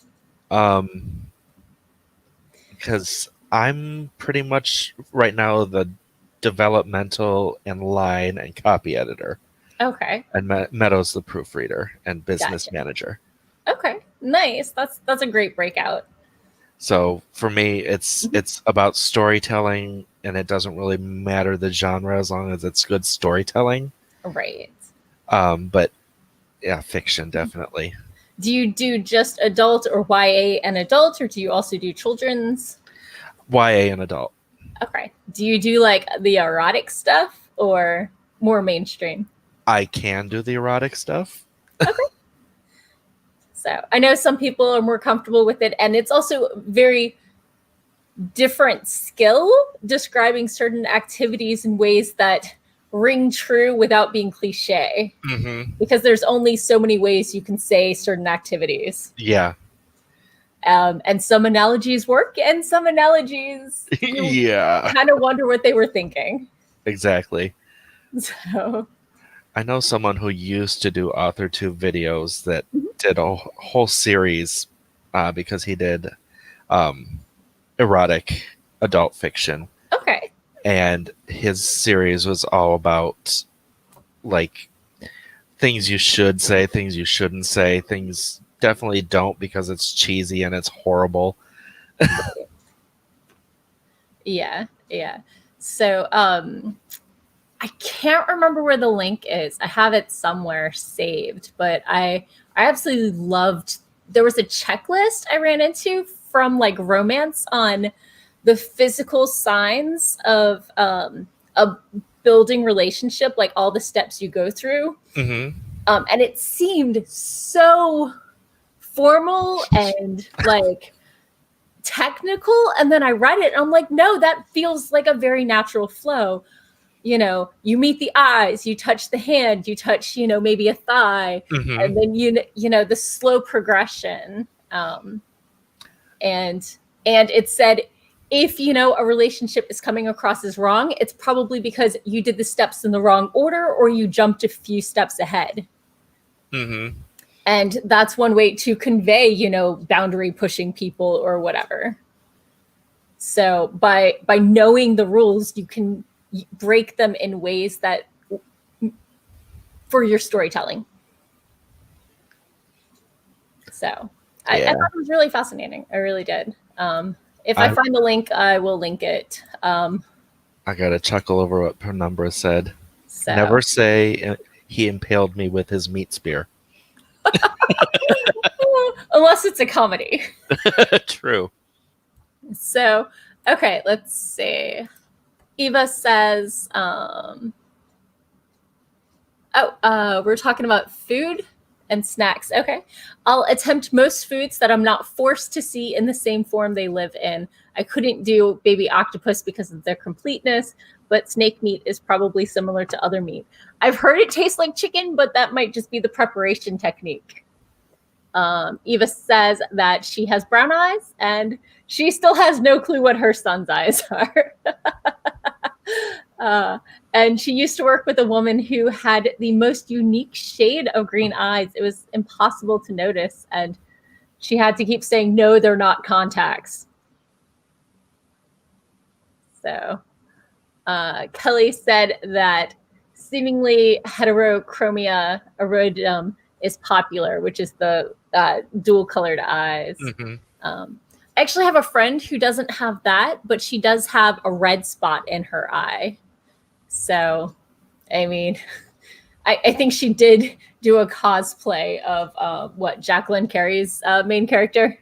Because I'm pretty much right now the developmental and line and copy editor. Okay. And Meadows the proofreader and business manager. Okay, nice. That's a great breakout. So for me, it's about storytelling, and it doesn't really matter the genre as long as it's good storytelling. Right. But yeah, fiction definitely. Do you do just adult or YA and adult, or do you also do children's? YA and adult. Okay. Do you do like the erotic stuff or more mainstream? I can do the erotic stuff. Okay. So I know some people are more comfortable with it, and it's also very different skill describing certain activities in ways that ring true without being cliche. Because there's only so many ways you can say certain activities. Yeah. And some analogies work, and some analogies kind of wonder what they were thinking. Exactly. So I know someone who used to do authortube videos that did a whole series because he did erotic adult fiction. Okay. And his series was all about like things you should say, things you shouldn't say, things definitely don't because it's cheesy and it's horrible. Yeah. So I can't remember where the link is. I have it somewhere saved, but I absolutely loved, there was a checklist I ran into from like romance on the physical signs of a building relationship, like all the steps you go through. And it seemed so formal and like technical. And then I read it and I'm like, no, that feels like a very natural flow. You know, you meet the eyes, you touch the hand, you touch, you know, maybe a thigh, and then you know the slow progression. And it said, if you know a relationship is coming across as wrong, it's probably because you did the steps in the wrong order or you jumped a few steps ahead. And that's one way to convey, you know, boundary pushing people or whatever. So by knowing the rules, you can break them in ways that for your storytelling. So I thought it was really fascinating. I really did. If I find the link, I will link it. I got to chuckle over what Penumbra said. So. Never say he impaled me with his meat spear. Unless it's a comedy. True. So, okay, let's see. Eva says, we're talking about food and snacks. Okay. I'll attempt most foods that I'm not forced to see in the same form they live in. I couldn't do baby octopus because of their completeness, but snake meat is probably similar to other meat. I've heard it tastes like chicken, but that might just be the preparation technique. Eva says that she has brown eyes and she still has no clue what her son's eyes are. And she used to work with a woman who had the most unique shade of green eyes. It was impossible to notice. And she had to keep saying, no, they're not contacts. So Kelly said that seemingly heterochromia iridium is popular, which is the dual colored eyes. I actually have a friend who doesn't have that, but she does have a red spot in her eye. So, I mean, I think she did do a cosplay of Jacqueline Carey's main character,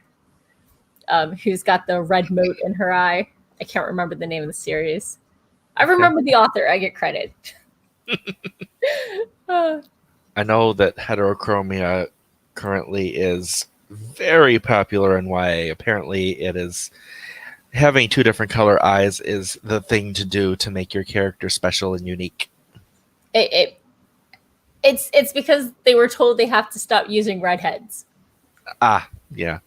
who's got the red mote in her eye. I can't remember the name of the series. I remember the author. I get credit. I know that heterochromia currently is very popular in YA. Apparently, it is having two different color eyes is the thing to do to make your character special and unique. It's because they were told they have to stop using redheads. Yeah.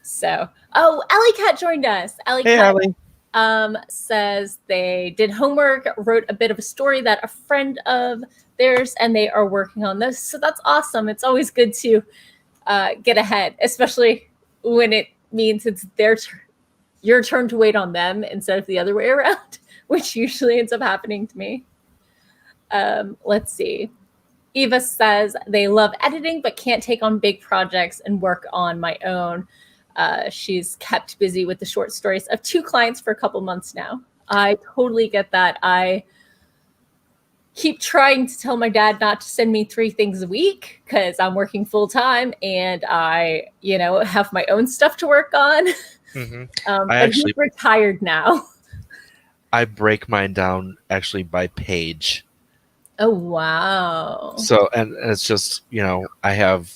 So, Alley Cat joined us. Alley Cat says they did homework, wrote a bit of a story that a friend of theirs, and they are working on this. So that's awesome. It's always good to get ahead, especially when it means it's your turn to wait on them instead of the other way around, which usually ends up happening to me. Let's see. Eva says they love editing, but can't take on big projects and work on my own. She's kept busy with the short stories of 2 clients for a couple months now. I totally get that. I keep trying to tell my dad not to send me 3 things a week because I'm working full time and I, have my own stuff to work on. But he's retired now. I break mine down actually by page. Oh, wow. So, and it's just, I have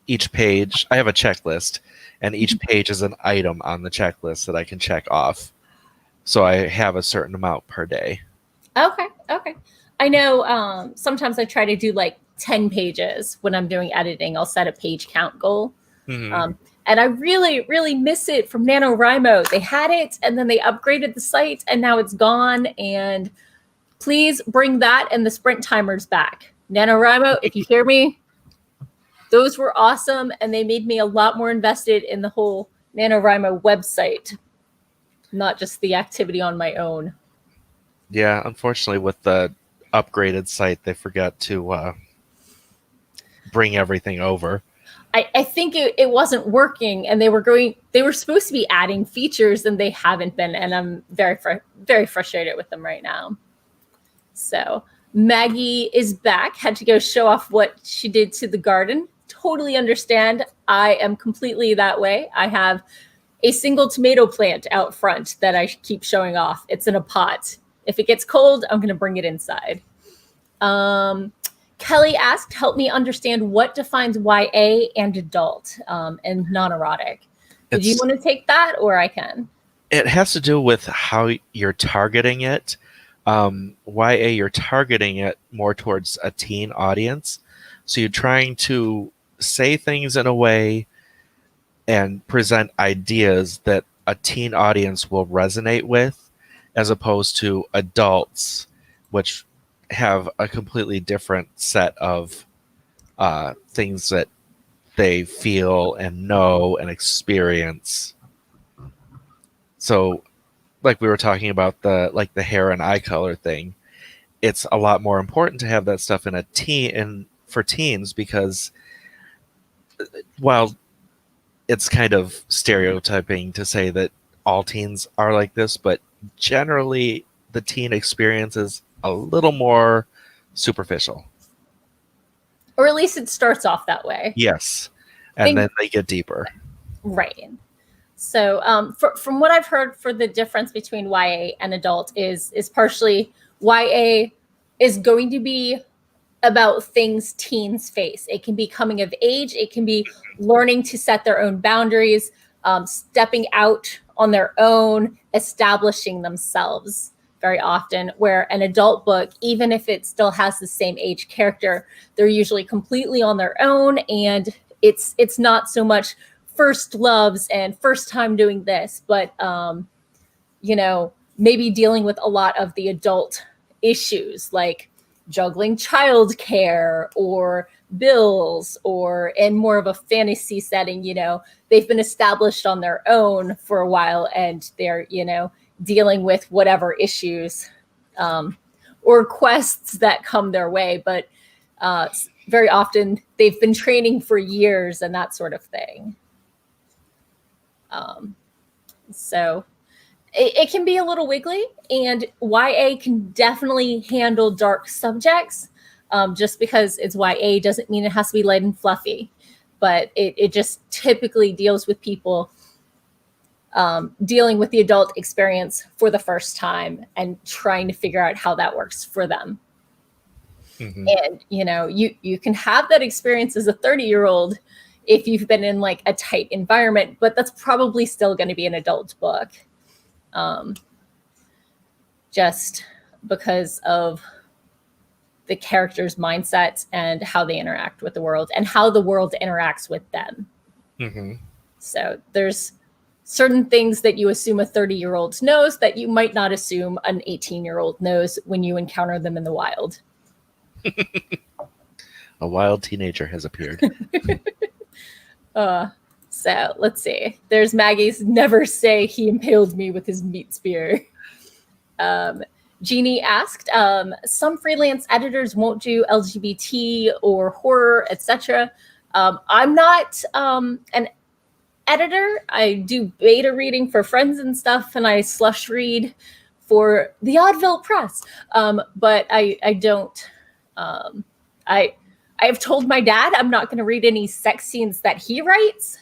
each page, I have a checklist, and each page is an item on the checklist that I can check off. So I have a certain amount per day. Okay. I know sometimes I try to do like 10 pages when I'm doing editing. I'll set a page count goal. And I really, really miss it from NaNoWriMo. They had it, and then they upgraded the site, and now it's gone. And please bring that and the sprint timers back. NaNoWriMo, if you hear me, those were awesome, and they made me a lot more invested in the whole NaNoWriMo website, not just the activity on my own. Yeah, unfortunately, with the upgraded site, they forgot to bring everything over. I think it wasn't working, and they were supposed to be adding features, and they haven't been, and I'm very, very frustrated with them right now. So Maggie is back, had to go show off what she did to the garden. Totally understand. I am completely that way. I have a single tomato plant out front that I keep showing off. It's in a pot. If it gets cold, I'm going to bring it inside. Kelly asked, help me understand what defines YA and adult and non-erotic. Did you want to take that, or I can? It has to do with how you're targeting it. YA, you're targeting it more towards a teen audience. So you're trying to say things in a way and present ideas that a teen audience will resonate with, as opposed to adults, which have a completely different set of things that they feel and know and experience. So, like we were talking about the hair and eye color thing, it's a lot more important to have that stuff in a teen and for teens, because while it's kind of stereotyping to say that all teens are like this, but generally the teen experience is a little more superficial. Or at least it starts off that way. Yes. And then they get deeper. Right. So from what I've heard, for the difference between YA and adult is partially YA is going to be about things teens face. It can be coming of age. It can be learning to set their own boundaries. stepping out on their own, establishing themselves very often, where an adult book, even if it still has the same age character, they're usually completely on their own, and it's not so much first loves and first time doing this, but maybe dealing with a lot of the adult issues like juggling childcare or bills, or in more of a fantasy setting, they've been established on their own for a while, and they're, dealing with whatever issues or quests that come their way. But very often they've been training for years and that sort of thing. So it can be a little wiggly, and YA can definitely handle dark subjects. Just because it's YA doesn't mean it has to be light and fluffy, but it just typically deals with people dealing with the adult experience for the first time and trying to figure out how that works for them. Mm-hmm. And, you can have that experience as a 30-year-old if you've been in like a tight environment, but that's probably still going to be an adult book. Just because of the character's mindset and how they interact with the world and how the world interacts with them. Mm-hmm. So there's certain things that you assume a 30-year-old knows that you might not assume an 18-year-old knows when you encounter them in the wild. A wild teenager has appeared. So let's see. There's Maggie's never say he impaled me with his meat spear. Jeannie asked, some freelance editors won't do LGBT or horror, etc. I'm not an editor. I do beta reading for friends and stuff, and I slush read for the Oddville Press. But I don't. I have told my dad I'm not going to read any sex scenes that he writes.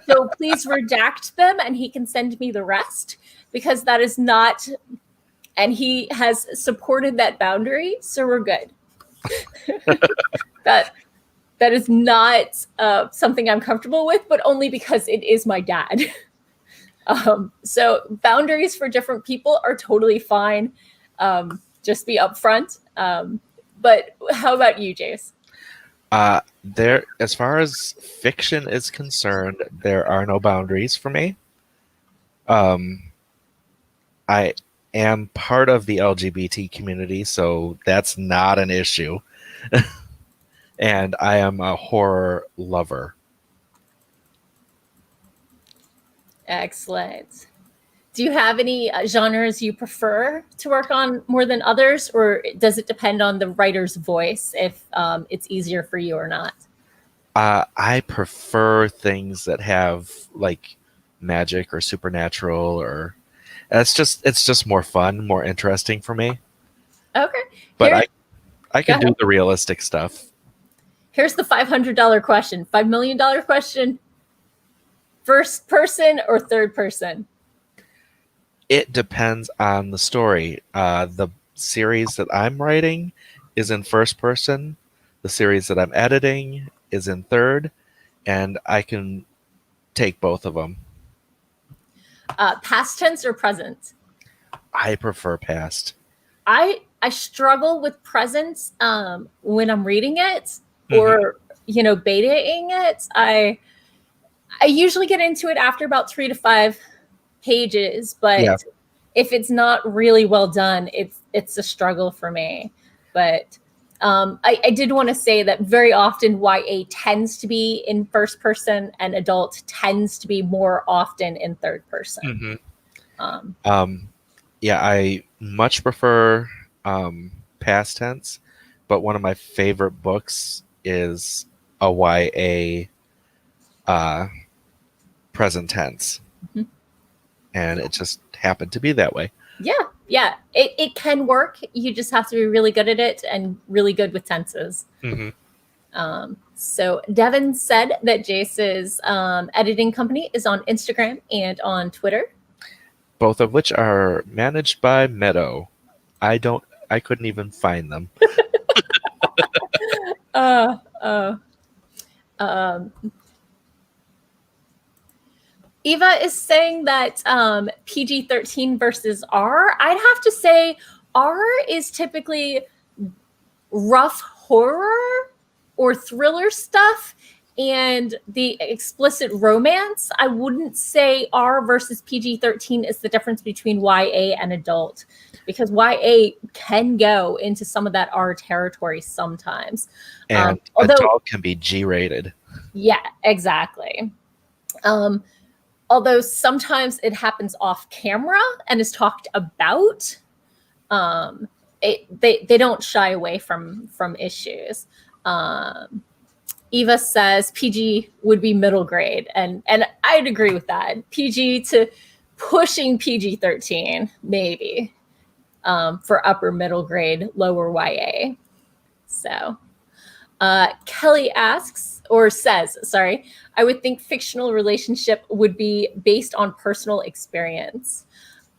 So please redact them, and he can send me the rest, because that is not. And he has supported that boundary, so we're good. That is not something I'm comfortable with, but only because it is my dad. So boundaries for different people are totally fine. Just be upfront. But how about you, Jayce? As far as fiction is concerned, there are no boundaries for me. I am part of the LGBT community, so that's not an issue. And I am a horror lover. Excellent. Do you have any genres you prefer to work on more than others, or does it depend on the writer's voice if it's easier for you or not? I prefer things that have like magic or supernatural, or it's just more fun, more interesting for me. Okay. But I can do the realistic stuff. Here's the $500 question, $5 million question. First person or third person? It depends on the story. The series that I'm writing is in first person. The series that I'm editing is in third, and I can take both of them. Past tense or present? I prefer past. I struggle with present when I'm reading it or betaing it. I usually get into it after about 3 to 5 pages, but if it's not really well done, it's a struggle for me. But I did want to say that very often YA tends to be in first person, and adult tends to be more often in third person. I much prefer past tense, but one of my favorite books is a YA present tense. And it just happened to be that way. Yeah. It can work. You just have to be really good at it and really good with tenses. So Devin said that Jayce's editing company is on Instagram and on Twitter. Both of which are managed by Meadow. I couldn't even find them. Eva is saying that PG-13 versus R. I'd have to say R is typically rough horror or thriller stuff, and the explicit romance. I wouldn't say R versus PG-13 is the difference between YA and adult, because YA can go into some of that R territory sometimes. And adult can be G-rated. Yeah, exactly. Although sometimes it happens off camera and is talked about, they don't shy away from issues. Eva says PG would be middle grade, and I'd agree with that. PG to pushing PG-13, maybe, for upper middle grade, lower YA. So Kelly asks, or says, sorry, I would think fictional relationship would be based on personal experience.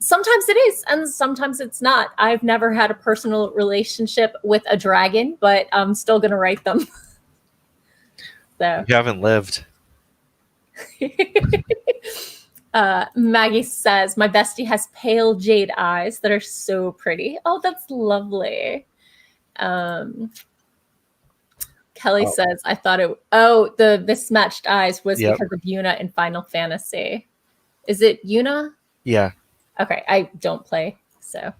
Sometimes it is, and sometimes it's not. I've never had a personal relationship with a dragon, but I'm still going to write them. So you haven't lived. Maggie says, my bestie has pale jade eyes that are so pretty. Oh, that's lovely. Kelly says, I thought the mismatched eyes was because of Yuna in Final Fantasy. Is it Yuna? Yeah. Okay, I don't play, so.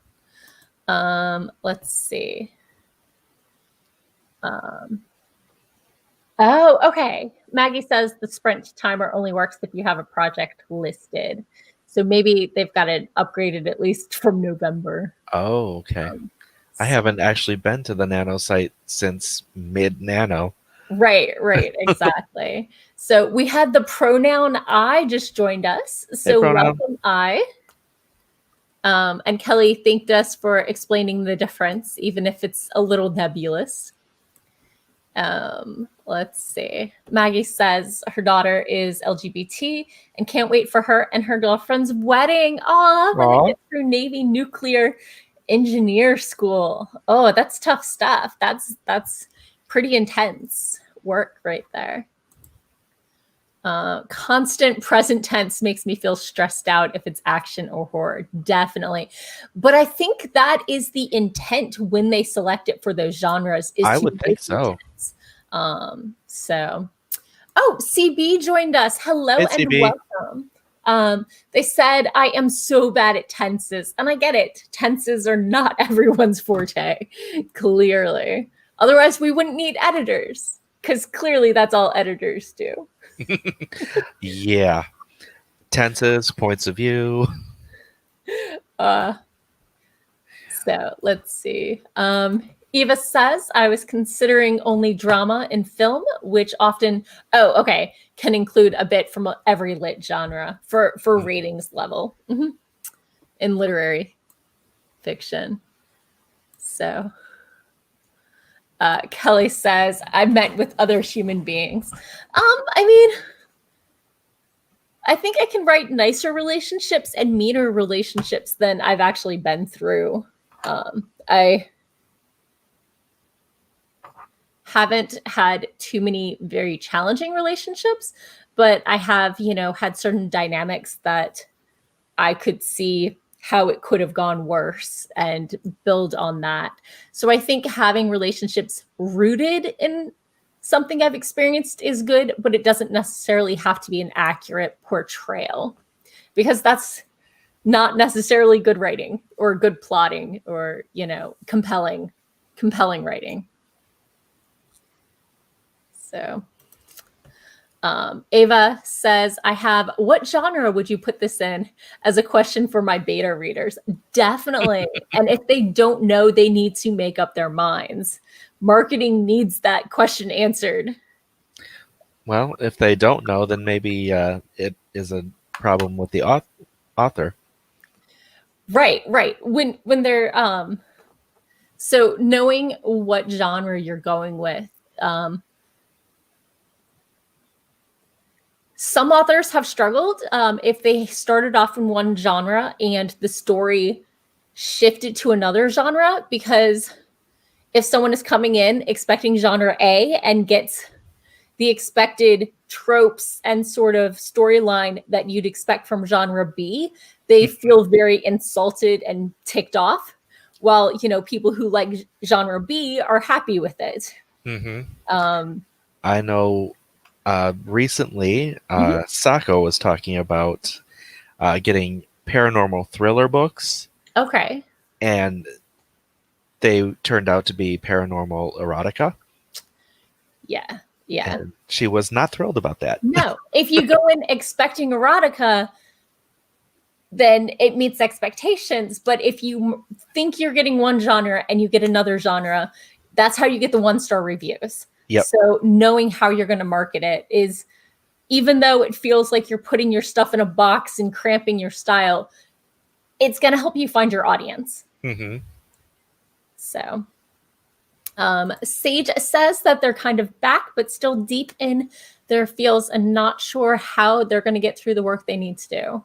Let's see. Oh, okay. Maggie says the sprint timer only works if you have a project listed. So maybe they've got it upgraded at least from November. Oh, okay. I haven't actually been to the Nano site since mid-Nano. Right, exactly. So we had the pronoun I just joined us. So welcome, I. And Kelly thanked us for explaining the difference, even if it's a little nebulous. Let's see. Maggie says her daughter is LGBT and can't wait for her and her girlfriend's wedding. Oh, when they get through Navy nuclear engineer school. Oh, that's tough stuff. That's pretty intense work right there. Constant present tense makes me feel stressed out if it's action or horror. Definitely. But I think that is the intent when they select it for those genres. I would think so. CB joined us. Hello and CB. welcome. They said, I am so bad at tenses. And I get it. Tenses are not everyone's forte, clearly. Otherwise, we wouldn't need editors, because clearly that's all editors do. Yeah. Tenses, points of view. So let's see. Eva says, I was considering only drama in film, which often, can include a bit from every lit genre for ratings level in literary fiction. So Kelly says, I met with other human beings. I think I can write nicer relationships and meaner relationships than I've actually been through. I haven't had too many very challenging relationships, but I have, had certain dynamics that I could see how it could have gone worse and build on that. So I think having relationships rooted in something I've experienced is good, but it doesn't necessarily have to be an accurate portrayal, because that's not necessarily good writing or good plotting or, compelling writing. So Ava says, what genre would you put this in, as a question for my beta readers? Definitely. And if they don't know, they need to make up their minds. Marketing needs that question answered. Well, if they don't know, then maybe it is a problem with the author. Right. When they're so knowing what genre you're going with. Some authors have struggled if they started off in one genre and the story shifted to another genre, because if someone is coming in expecting genre A and gets the expected tropes and sort of storyline that you'd expect from genre B, they feel very insulted and ticked off, while, you know, people who like genre B are happy with it. I know recently Sako was talking about getting paranormal thriller books. Okay. And they turned out to be paranormal erotica. Yeah. Yeah. And she was not thrilled about that. No. If you go in expecting erotica, then it meets expectations. But if you think you're getting one genre and you get another genre, that's how you get the 1-star reviews. Yep. So knowing how you're going to market it is, even though it feels like you're putting your stuff in a box and cramping your style, it's going to help you find your audience. So Sage says that they're kind of back, but still deep in their feels and not sure how they're going to get through the work they need to do.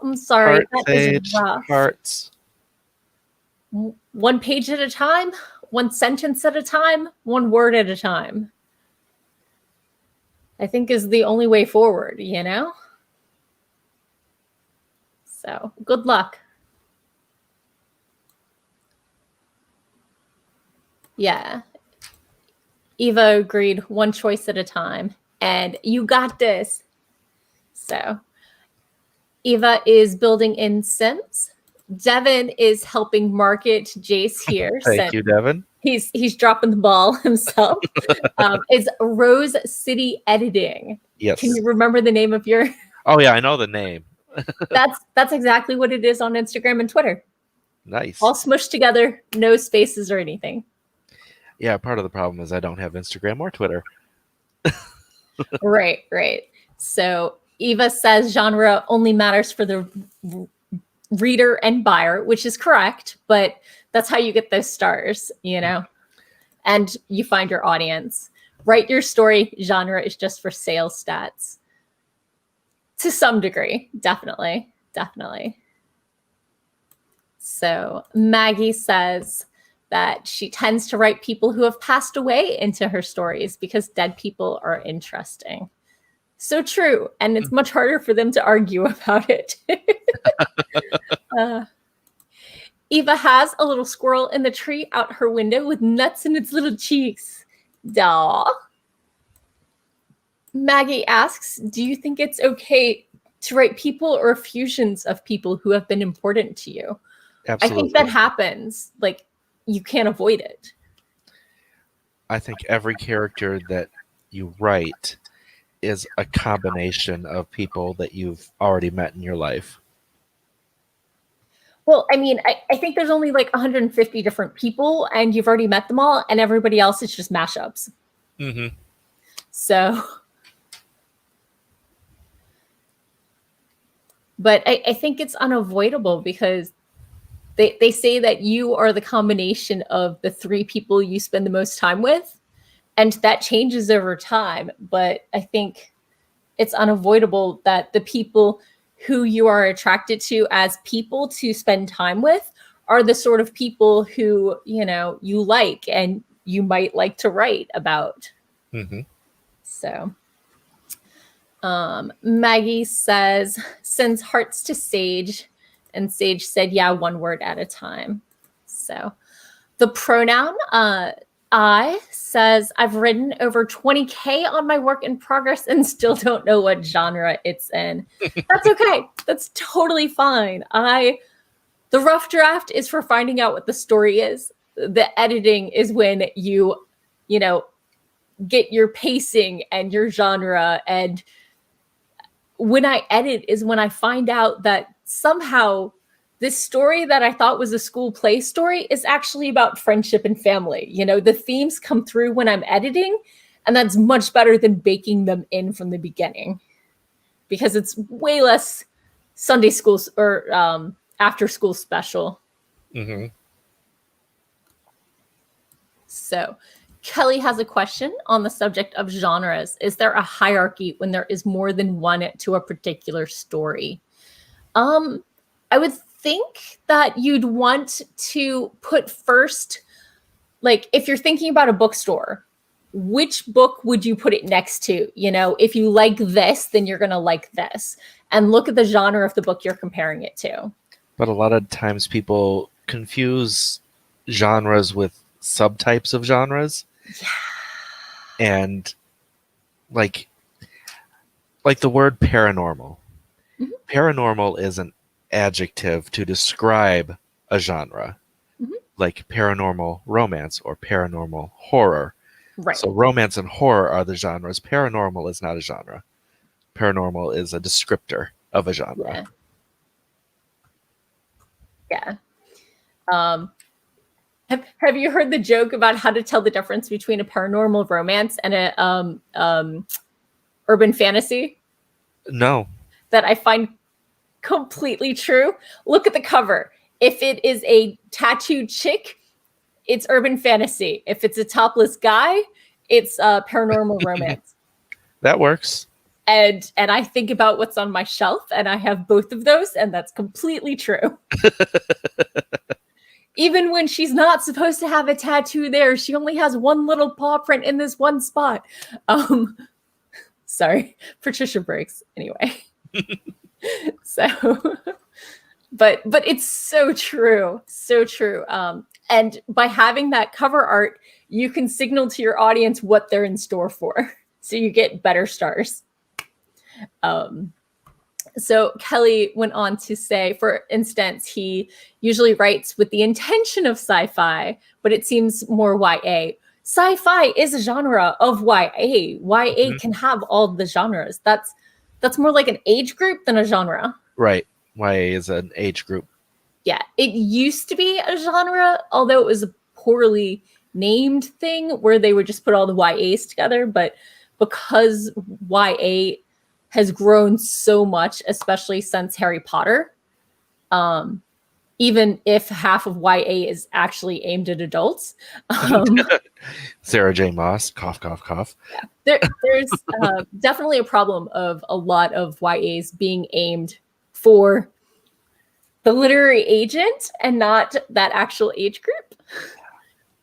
I'm sorry. Heart, that Sage, is rough. Hearts. 1 page at a time, 1 sentence at a time, 1 word at a time, I think is the only way forward, you know? So good luck. Yeah. Eva agreed, 1 choice at a time. And you got this. So Eva is building in Sims. Devin is helping market Jayce here. Thank you, Devin. He's dropping the ball himself. Is Rose City Editing. Yes. Can you remember the name of your... Oh, yeah, I know the name. That's exactly what it is on Instagram and Twitter. Nice. All smushed together, no spaces or anything. Yeah, part of the problem is I don't have Instagram or Twitter. Right. So Eva says genre only matters for the reader and buyer, which is correct, but that's how you get those stars, you know, and you find your audience. Write your story. Genre is just for sales stats. To some degree, definitely. So Maggie says that she tends to write people who have passed away into her stories because dead people are interesting. So true. And it's much harder for them to argue about it. Eva has a little squirrel in the tree out her window with nuts in its little cheeks. Daw. Maggie asks, do you think it's okay to write people or fusions of people who have been important to you? Absolutely. I think that happens. Like, you can't avoid it. I think every character that you write is a combination of people that you've already met in your life. Well, I mean, I think there's only like 150 different people and you've already met them all, and everybody else is just mashups. So, but I think it's unavoidable because they say that you are the combination of the 3 people you spend the most time with, and that changes over time. But I think it's unavoidable that the people who you are attracted to as people to spend time with are the sort of people who, you know, you like and you might like to write about. So Maggie says, sends hearts to Sage, and Sage said, yeah, 1 word at a time. So the pronoun I says, I've written over 20K on my work in progress and still don't know what genre it's in. That's okay. That's totally fine. The rough draft is for finding out what the story is. The editing is when you know, get your pacing and your genre. And when I edit is when I find out that somehow this story that I thought was a school play story is actually about friendship and family. You know, the themes come through when I'm editing, and that's much better than baking them in from the beginning, because it's way less Sunday school or after school special. So Kelly has a question on the subject of genres. Is there a hierarchy when there is more than one to a particular story? I would think that you'd want to put first, like if you're thinking about a bookstore, which book would you put it next to? You know, if you like this, then you're going to like this. And look at the genre of the book you're comparing it to. But a lot of times people confuse genres with subtypes of genres. Yeah. And like the word paranormal. Mm-hmm. Paranormal is an adjective to describe a genre. Mm-hmm. Like paranormal romance or paranormal horror. Right. So romance and horror are the genres. Paranormal is not a genre. Paranormal is a descriptor of a genre. Yeah. Have you heard the joke about how to tell the difference between a paranormal romance and a urban fantasy? No. That I find completely true. Look at the cover. If it is a tattooed chick, it's urban fantasy. If it's a topless guy, it's paranormal romance. That works. And I think about what's on my shelf, and I have both of those, and that's completely true. Even when she's not supposed to have a tattoo there, she only has one little paw print in this one spot. Sorry, Patricia breaks anyway. So, but it's so true, so true. And by having that cover art, you can signal to your audience what they're in store for, so you get better stars. So Kelly went on to say, for instance, he usually writes with the intention of sci-fi, but it seems more YA. Sci-fi is a genre of YA. YA can have all the genres. That's more like an age group than a genre. Right. YA is an age group. Yeah. It used to be a genre, although it was a poorly named thing where they would just put all the YAs together. But because YA has grown so much, especially since Harry Potter, even if half of YA is actually aimed at adults. Sarah J. Maas, cough, cough, cough. Yeah. There's definitely a problem of a lot of YAs being aimed for the literary agent and not that actual age group.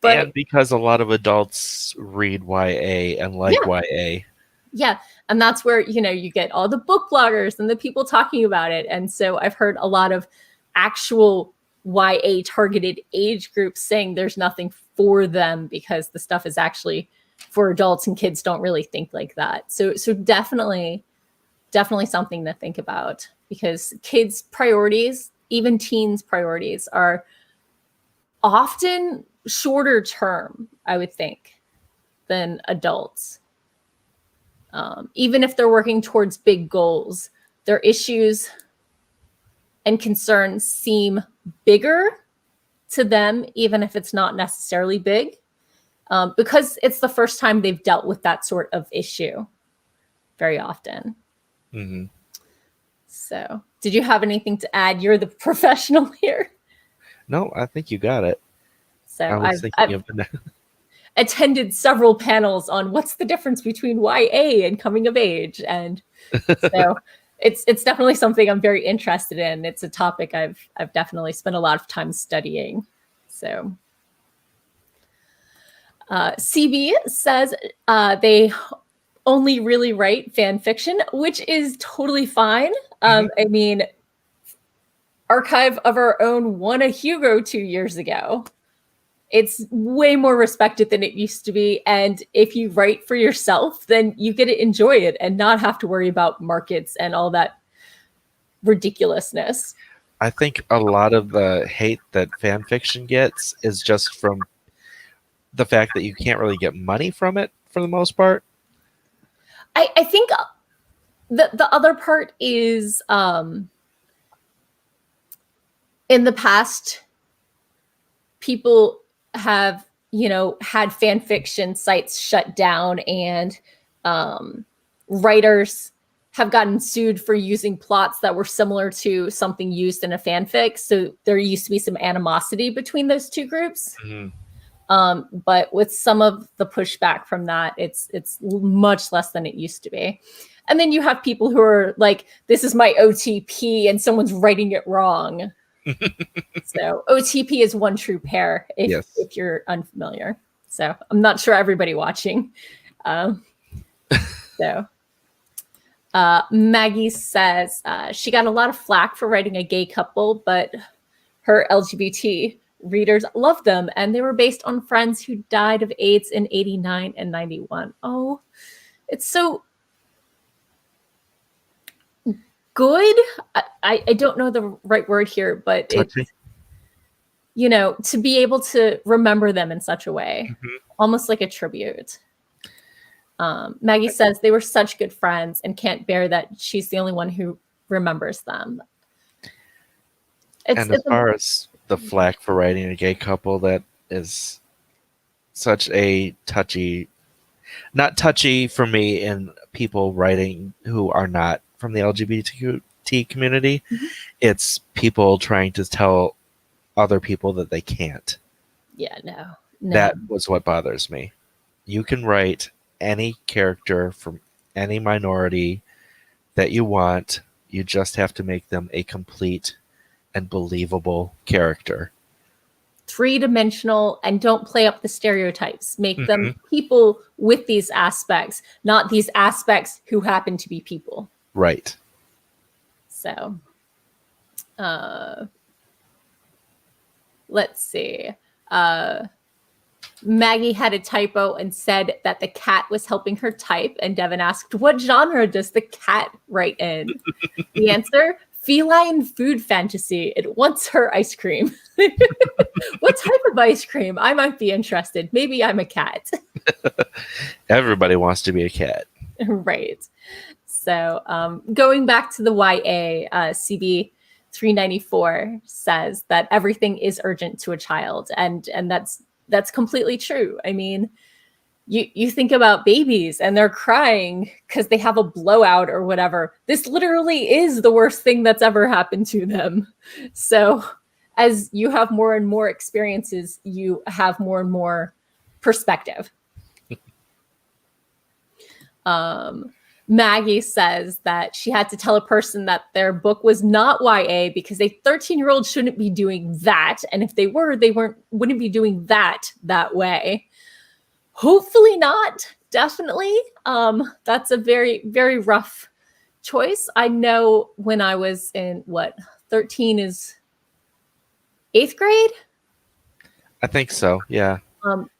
But, and because a lot of adults read YA and like YA. Yeah. And that's where, you get all the book bloggers and the people talking about it. And so I've heard a lot of actual YA targeted age groups saying there's nothing for them because the stuff is actually for adults and kids don't really think like that. So definitely something to think about, because kids' priorities, even teens' priorities, are often shorter term, I would think, than adults. Even if they're working towards big goals, their issues and concerns seem bigger to them, even if it's not necessarily big, because it's the first time they've dealt with that sort of issue very often. Mm-hmm. So, did you have anything to add? You're the professional here. No, I think you got it. So I've attended several panels on what's the difference between YA and coming of age. And so it's definitely something I'm very interested in. It's a topic I've definitely spent a lot of time studying. So CB says they only really write fan fiction, which is totally fine. I mean, Archive of Our Own won a Hugo 2 years ago. It's way more respected than it used to be. And if you write for yourself, then you get to enjoy it and not have to worry about markets and all that ridiculousness. I think a lot of the hate that fan fiction gets is just from the fact that you can't really get money from it for the most part. I think the other part is in the past, people have, had fan fiction sites shut down, and writers have gotten sued for using plots that were similar to something used in a fanfic. So there used to be some animosity between those two groups. Mm-hmm. But with some of the pushback from that, it's much less than it used to be. And then you have people who are like, this is my OTP and someone's writing it wrong. So OTP is one true pair if you're unfamiliar. So I'm not sure everybody watching. Maggie says she got a lot of flack for writing a gay couple, but her LGBT readers loved them, and they were based on friends who died of AIDS in 89 and 91. Oh, it's so good. I don't know the right word here, but Touchy. it's, you know, to be able to remember them in such a way, almost like a tribute. Maggie says they were such good friends and can't bear that she's the only one who remembers them. And as far as the flack for writing a gay couple, that is such a touchy, not touchy for me in people writing who are not from the LGBT community. It's people trying to tell other people that they can't. Yeah, no. That was what bothers me. You can write any character from any minority that you want. You just have to make them a complete and believable character. 3-dimensional, and don't play up the stereotypes. Make them people with these aspects, not these aspects who happen to be people. Right. So, let's see. Maggie had a typo and said that the cat was helping her type, and Devin asked, what genre does the cat write in? The answer, feline food fantasy. It wants her ice cream. What type of ice cream? I might be interested. Maybe I'm a cat. Everybody wants to be a cat. Right. So going back to the YA, CB 394 says that everything is urgent to a child. And that's completely true. I mean, you think about babies and they're crying because they have a blowout or whatever. This literally is the worst thing that's ever happened to them. So as you have more and more experiences, you have more and more perspective. Maggie says that she had to tell a person that their book was not YA because a 13-year-old shouldn't be doing that. And if they were, they wouldn't be doing that way. Hopefully not. Definitely. That's a very, very rough choice. I know when I was in 13 is 8th grade? I think so, yeah.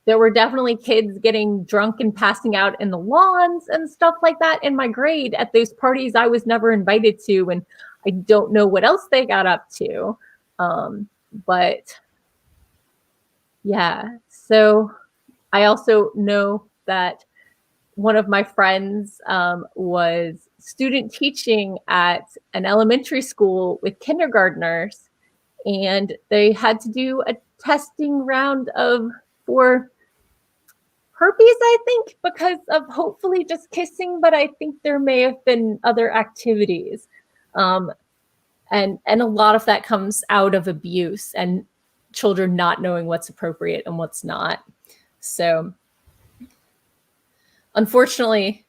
There were definitely kids getting drunk and passing out in the lawns and stuff like that in my grade at those parties I was never invited to. And I don't know what else they got up to. But yeah, so I also know that one of my friends was student teaching at an elementary school with kindergartners, and they had to do a testing round for herpes, I think, because of hopefully just kissing, but I think there may have been other activities. And a lot of that comes out of abuse and children not knowing what's appropriate and what's not. So unfortunately,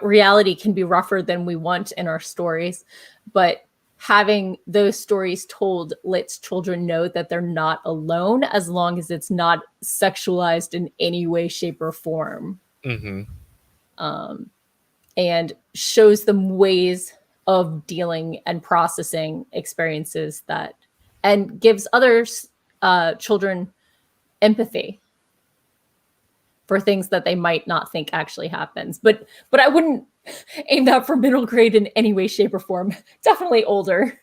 reality can be rougher than we want in our stories, but having those stories told lets children know that they're not alone as long as it's not sexualized in any way, shape, or form. And shows them ways of dealing and processing experiences and gives others, children, empathy for things that they might not think actually happens. But I wouldn't aim that for middle grade in any way, shape, or form. Definitely older.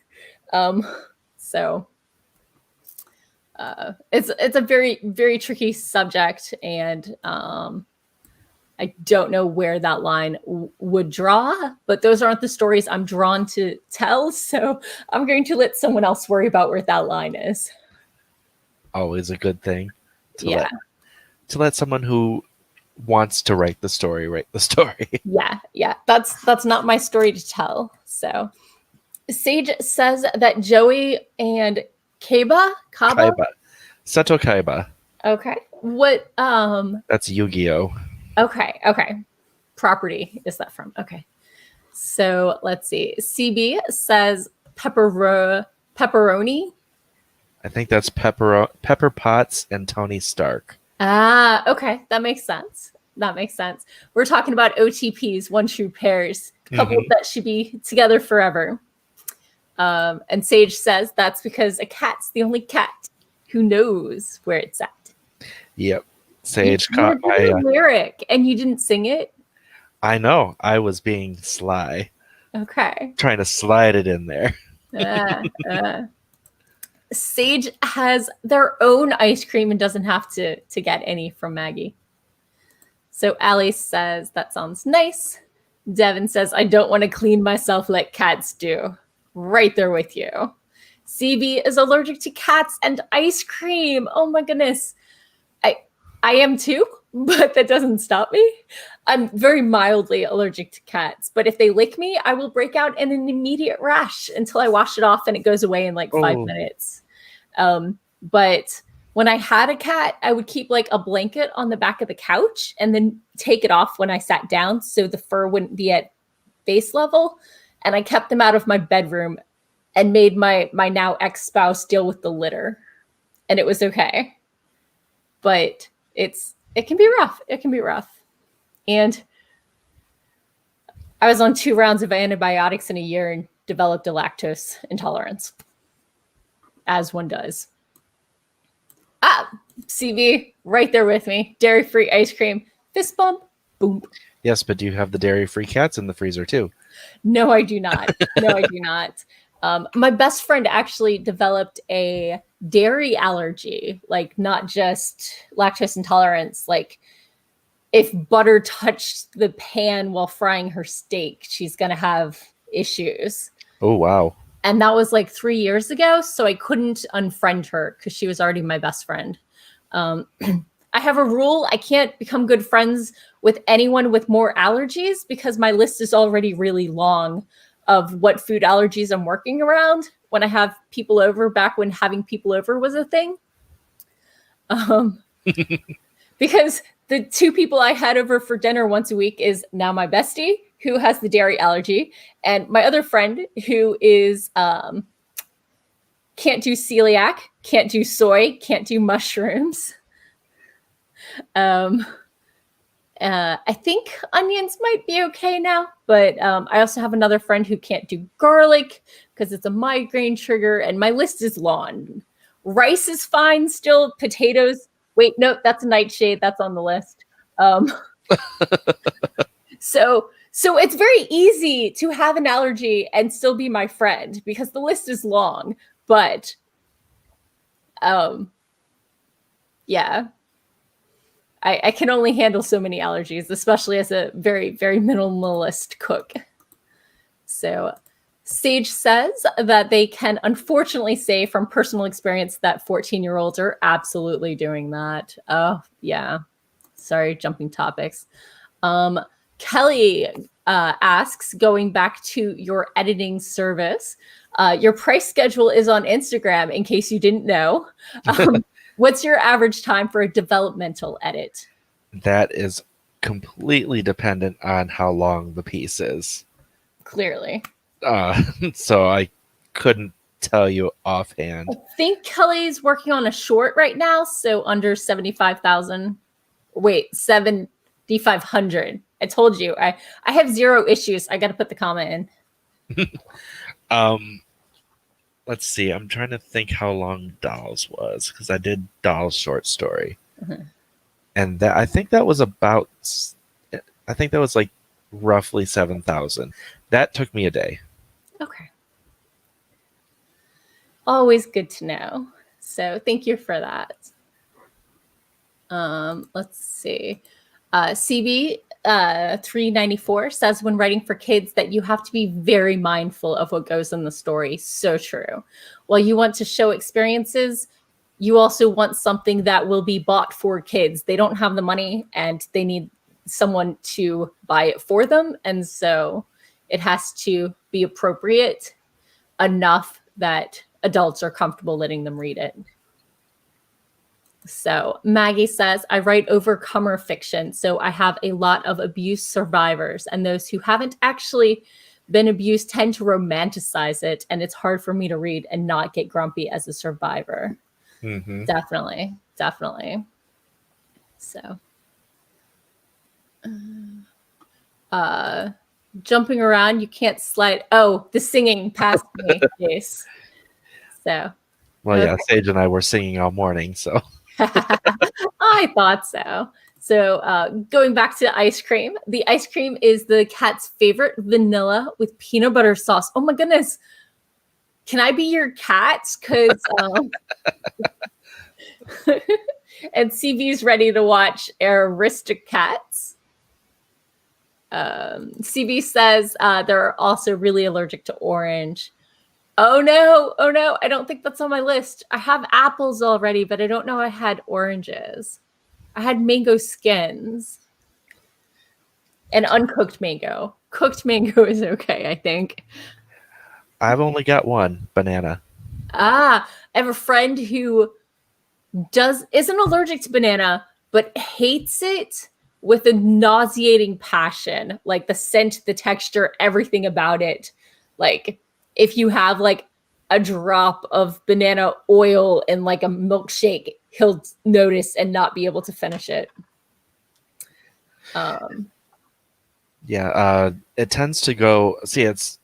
So it's a very, very tricky subject, and I don't know where that line would draw, but those aren't the stories I'm drawn to tell. So I'm going to let someone else worry about where that line is. Always a good thing to let someone who wants to write the story. Yeah. That's not my story to tell. So Sage says that Joey and Kaiba? Seto Kaiba. Okay. What That's Yu-Gi-Oh. Okay. Property is that from? Okay. So let's see. CB says pepperoni. I think that's Pepper Potts and Tony Stark. Okay. That makes sense. We're talking about OTPs, one true pairs, couples that should be together forever. And Sage says that's because a cat's the only cat who knows where it's at. Yep. Sage you caught my lyric and you didn't sing it? I know. I was being sly. Okay. Trying to slide it in there. Sage has their own ice cream and doesn't have to get any from Maggie. So Allie says, that sounds nice. Devin says, I don't want to clean myself like cats do. Right there with you. CB is allergic to cats and ice cream. Oh my goodness. I am too, but that doesn't stop me. I'm very mildly allergic to cats, but if they lick me, I will break out in an immediate rash until I wash it off and it goes away in like 5 minutes. But when I had a cat, I would keep like a blanket on the back of the couch and then take it off when I sat down so the fur wouldn't be at base level. And I kept them out of my bedroom and made my now ex-spouse deal with the litter. And it was okay. But it can be rough. It can be rough. And I was on 2 rounds of antibiotics in a year and developed a lactose intolerance, as one does. CB, right there with me. Dairy-free ice cream. Fist bump. Boom. Yes, but do you have the dairy-free cats in the freezer too? No, I do not. My best friend actually developed a dairy allergy, like not just lactose intolerance. Like if butter touched the pan while frying her steak, she's going to have issues. Oh, wow. And that was like 3 years ago. So I couldn't unfriend her because she was already my best friend. I have a rule. I can't become good friends with anyone with more allergies because my list is already really long of what food allergies I'm working around when I have people over, back when having people over was a thing. Because the 2 people I had over for dinner once a week is now my bestie, who has the dairy allergy, and my other friend who is can't do celiac, can't do soy, can't do mushrooms. I think onions might be okay now, but I also have another friend who can't do garlic because it's a migraine trigger, and my list is long. Rice is fine still. Potatoes. Wait, no, that's a nightshade. That's on the list. So it's very easy to have an allergy and still be my friend because the list is long. But yeah. I can only handle so many allergies, especially as a very, very minimalist cook. So Sage says that they can unfortunately say from personal experience that 14-year-olds are absolutely doing that. Oh, yeah. Sorry, jumping topics. Kelly asks, going back to your editing service, your price schedule is on Instagram, in case you didn't know. What's your average time for a developmental edit? That is completely dependent on how long the piece is. Clearly. So I couldn't tell you offhand. I think Kelly's working on a short right now, so under 75,000. Wait, 7,500. I told you. I have 0 issues. I got to put the comma in. Let's see. I'm trying to think how long Dolls was, because I did Dolls short story. And that I think that was like roughly 7,000. That took me a day. Okay. Always good to know. So thank you for that. Let's see. CB 394 says, when writing for kids, that you have to be very mindful of what goes in the story. So true. While you want to show experiences, you also want something that will be bought for kids. They don't have the money and they need someone to buy it for them. And so it has to be appropriate enough that adults are comfortable letting them read it. So Maggie says, I write overcomer fiction, so I have a lot of abuse survivors, and those who haven't actually been abused tend to romanticize it, and it's hard for me to read and not get grumpy as a survivor. Definitely. So, jumping around, you can't slide. Oh, the singing passed me, Jayce. So, well, yeah, Sage and I were singing all morning, so. I thought so. So going back to ice cream, the ice cream is the cat's favorite, vanilla with peanut butter sauce. Oh my goodness. Can I be your cat? Because and CB's ready to watch Aristocats. CB says they're also really allergic to orange. Oh no, I don't think that's on my list. I have apples already, but I don't know I had oranges. I had mango skins and uncooked mango. Cooked mango is okay, I think. I've only got one, banana. I have a friend who isn't allergic to banana, but hates it with a nauseating passion. Like the scent, the texture, everything about it. Like if you have like a drop of banana oil in like a milkshake, he'll notice and not be able to finish it. Yeah, it tends to go. See, it's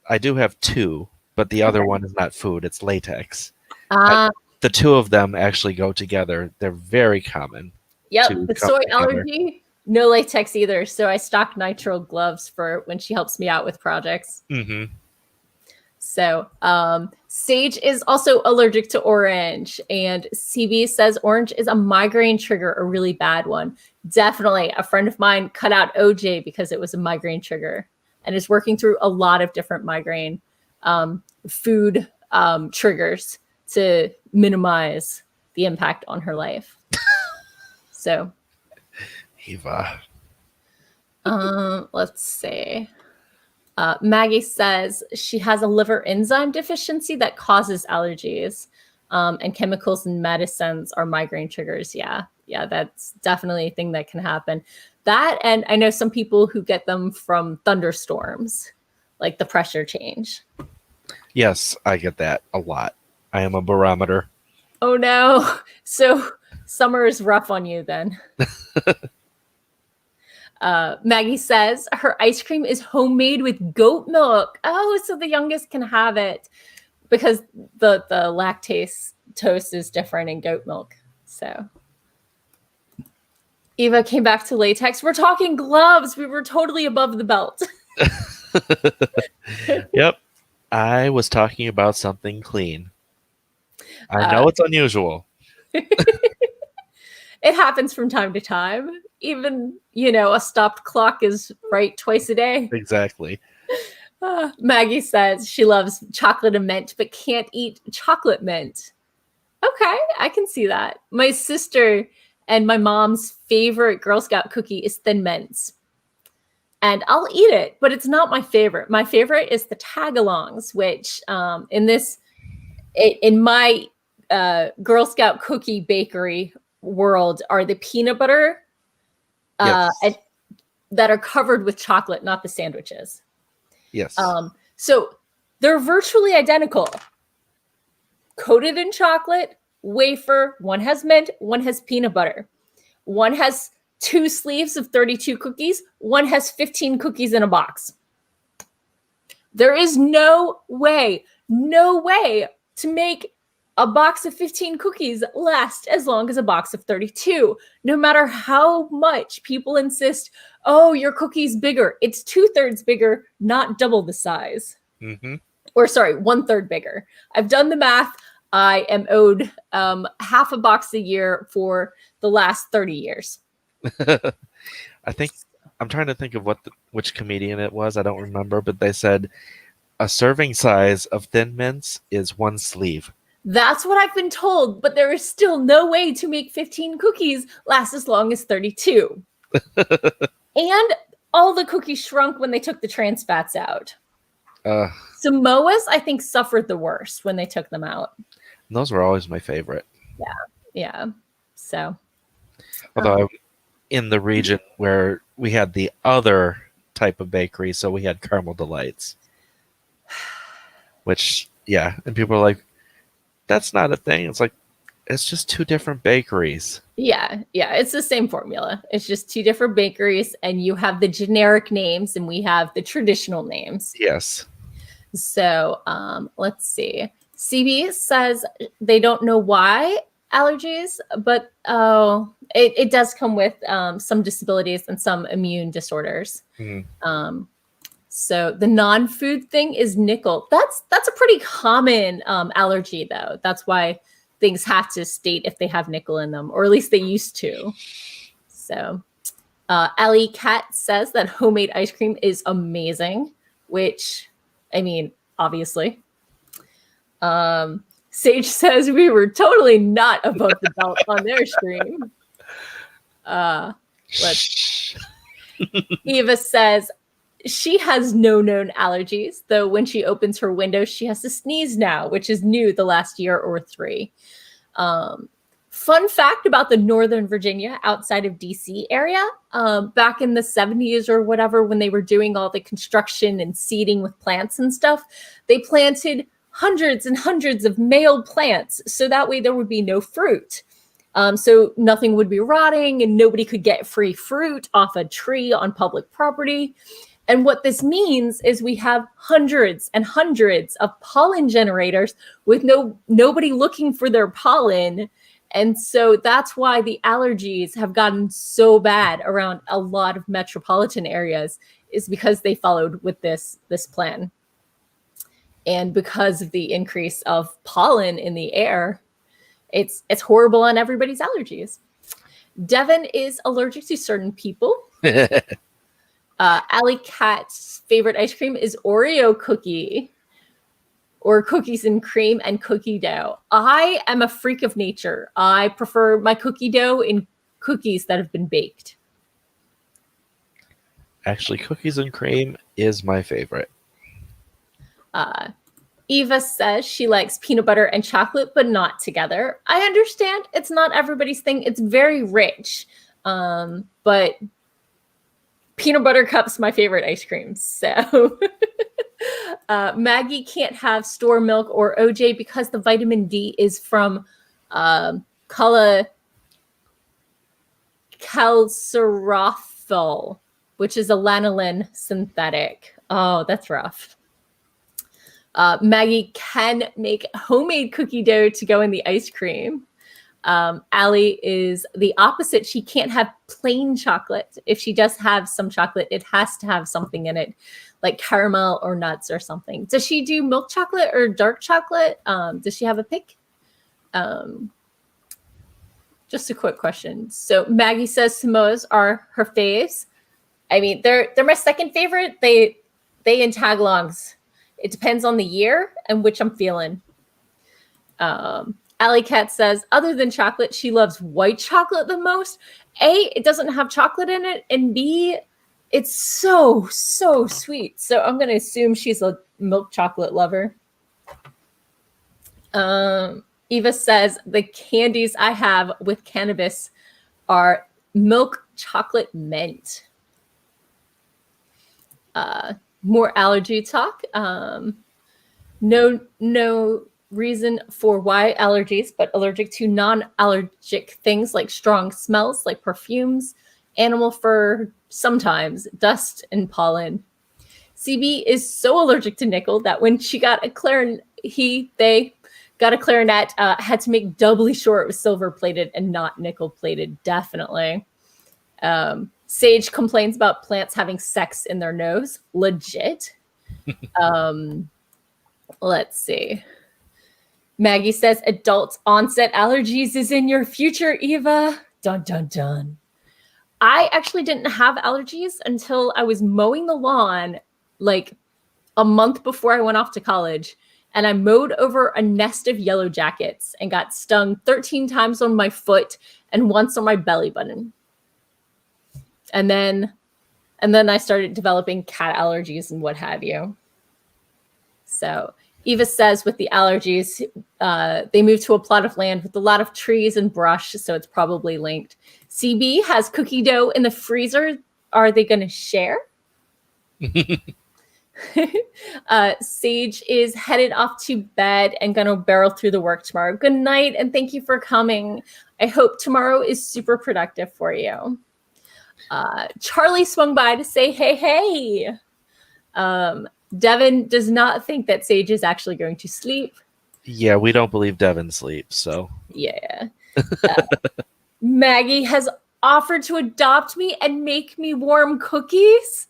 I do have two, but the other one is not food; it's latex. The two of them actually go together. They're very common. Yep, the soy allergy, no latex either. So I stock nitrile gloves for when she helps me out with projects. Mm-hmm. So Sage is also allergic to orange, and CB says orange is a migraine trigger, a really bad one. Definitely, a friend of mine cut out OJ because it was a migraine trigger, and is working through a lot of different migraine food triggers to minimize the impact on her life. So, Eva. Let's see. Maggie says she has a liver enzyme deficiency that causes allergies, and chemicals and medicines are migraine triggers. Yeah, that's definitely a thing that can happen. That, and I know some people who get them from thunderstorms, like the pressure change. Yes, I get that a lot. I am a barometer. Oh no. So summer is rough on you then. Maggie says her ice cream is homemade with goat milk. Oh, so the youngest can have it because the lactase toast is different in goat milk. So Eva came back to latex. We're talking gloves. We were totally above the belt. Yep. I was talking about something clean. I know it's unusual. It happens from time to time. Even, a stopped clock is right twice a day. Exactly. Maggie says she loves chocolate and mint, but can't eat chocolate mint. Okay, I can see that. My sister and my mom's favorite Girl Scout cookie is Thin Mints. And I'll eat it, but it's not my favorite. My favorite is the Tagalongs, which in my Girl Scout cookie bakery world are the peanut butter Yes. that are covered with chocolate, not the sandwiches. Yes. So they're virtually identical. Coated in chocolate, wafer, one has mint, one has peanut butter. One has 2 sleeves of 32 cookies, one has 15 cookies in a box. There is no way to make a box of 15 cookies last as long as a box of 32. No matter how much people insist, oh, your cookie's bigger. It's 2/3 bigger, not double the size. Mm-hmm. Or sorry, 1/3 bigger. I've done the math. I am owed half a box a year for the last 30 years. I think I'm trying to think of which comedian it was. I don't remember, but they said a serving size of Thin Mints is 1 sleeve. That's what I've been told, but there is still no way to make 15 cookies last as long as 32. And all the cookies shrunk when they took the trans fats out. Samoas, I think, suffered the worst when they took them out. Those were always my favorite. Yeah. So, although I'm in the region where we had the other type of bakery, so we had Caramel Delights, which, and people are like, that's not a thing. It's like, It's just two different bakeries. Yeah, it's the same formula. It's just two different bakeries, and you have the generic names, and we have the traditional names. Yes. So let's see. CB says they don't know why allergies, but it does come with some disabilities and some immune disorders. Mm-hmm. So the non-food thing is nickel. That's a pretty common allergy, though. That's why things have to state if they have nickel in them, or at least they used to. So Ellie Cat says that homemade ice cream is amazing, which, I mean, obviously. Sage says we were totally not above the belt on their stream. Eva says she has no known allergies, though when she opens her window, she has to sneeze now, which is new the last year or 3. Fun fact about the Northern Virginia outside of DC area, back in the 70s or whatever, when they were doing all the construction and seeding with plants and stuff, they planted hundreds and hundreds of male plants. So that way there would be no fruit. So nothing would be rotting and nobody could get free fruit off a tree on public property. And what this means is we have hundreds and hundreds of pollen generators with nobody looking for their pollen. And so that's why the allergies have gotten so bad around a lot of metropolitan areas, is because they followed with this plan. And because of the increase of pollen in the air, it's horrible on everybody's allergies. Devin is allergic to certain people. Alley Cat's favorite ice cream is Oreo cookie, or cookies and cream and cookie dough. I am a freak of nature. I prefer my cookie dough in cookies that have been baked. Actually, cookies and cream is my favorite. Eva says she likes peanut butter and chocolate, but not together. I understand it's not everybody's thing. It's very rich. But peanut butter cup's my favorite ice cream. So Maggie can't have store milk or OJ because the vitamin D is from calcirophil, which is a lanolin synthetic. Oh, that's rough. Maggie can make homemade cookie dough to go in the ice cream. Allie is the opposite. She can't have plain chocolate. If she does have some chocolate, it has to have something in it, like caramel or nuts or something. Does she do milk chocolate or dark chocolate? Does she have a pick? Just a quick question. So Maggie says Samoas are her faves. I mean, they're my second favorite. They in tagalongs. It depends on the year and which I'm feeling. Alley Cat says, other than chocolate, she loves white chocolate the most. A, it doesn't have chocolate in it. And B, it's so sweet. So I'm going to assume she's a milk chocolate lover. Eva says, the candies I have with cannabis are milk chocolate mint. More allergy talk. No reason for why allergies, but allergic to non-allergic things like strong smells, like perfumes, animal fur, sometimes dust and pollen. CB is so allergic to nickel that when she got a clarinet, they got a clarinet, had to make doubly sure it was silver plated and not nickel plated. Definitely. Sage complains about plants having sex in their nose. Legit. Let's see. Maggie says adult onset allergies is in your future, Eva. Dun, dun, dun. I actually didn't have allergies until I was mowing the lawn like a month before I went off to college. And I mowed over a nest of yellow jackets and got stung 13 times on my foot and once on my belly button. And then I started developing cat allergies and what have you. So Eva says with the allergies, they moved to a plot of land with a lot of trees and brush, so it's probably linked. CB has cookie dough in the freezer. Are they going to share? Sage is headed off to bed and gonna barrel through the work tomorrow. Good night, and thank you for coming. I hope tomorrow is super productive for you. Charlie swung by to say hey. Devin does not think that Sage is actually going to sleep. Yeah, we don't believe Devin sleeps, so. Yeah. Maggie has offered to adopt me and make me warm cookies.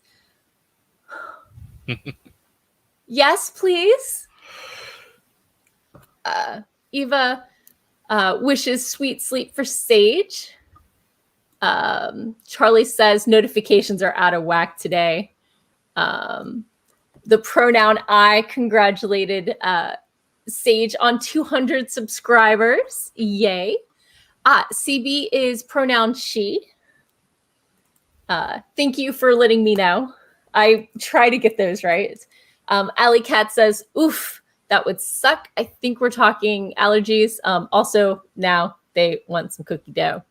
Yes, please. Eva wishes sweet sleep for Sage. Charlie says notifications are out of whack today. The pronoun I congratulated Sage on 200 subscribers. Yay. CB is pronoun she. Thank you for letting me know. I try to get those right. Alley Cat says, oof, that would suck. I think we're talking allergies. Also, now they want some cookie dough.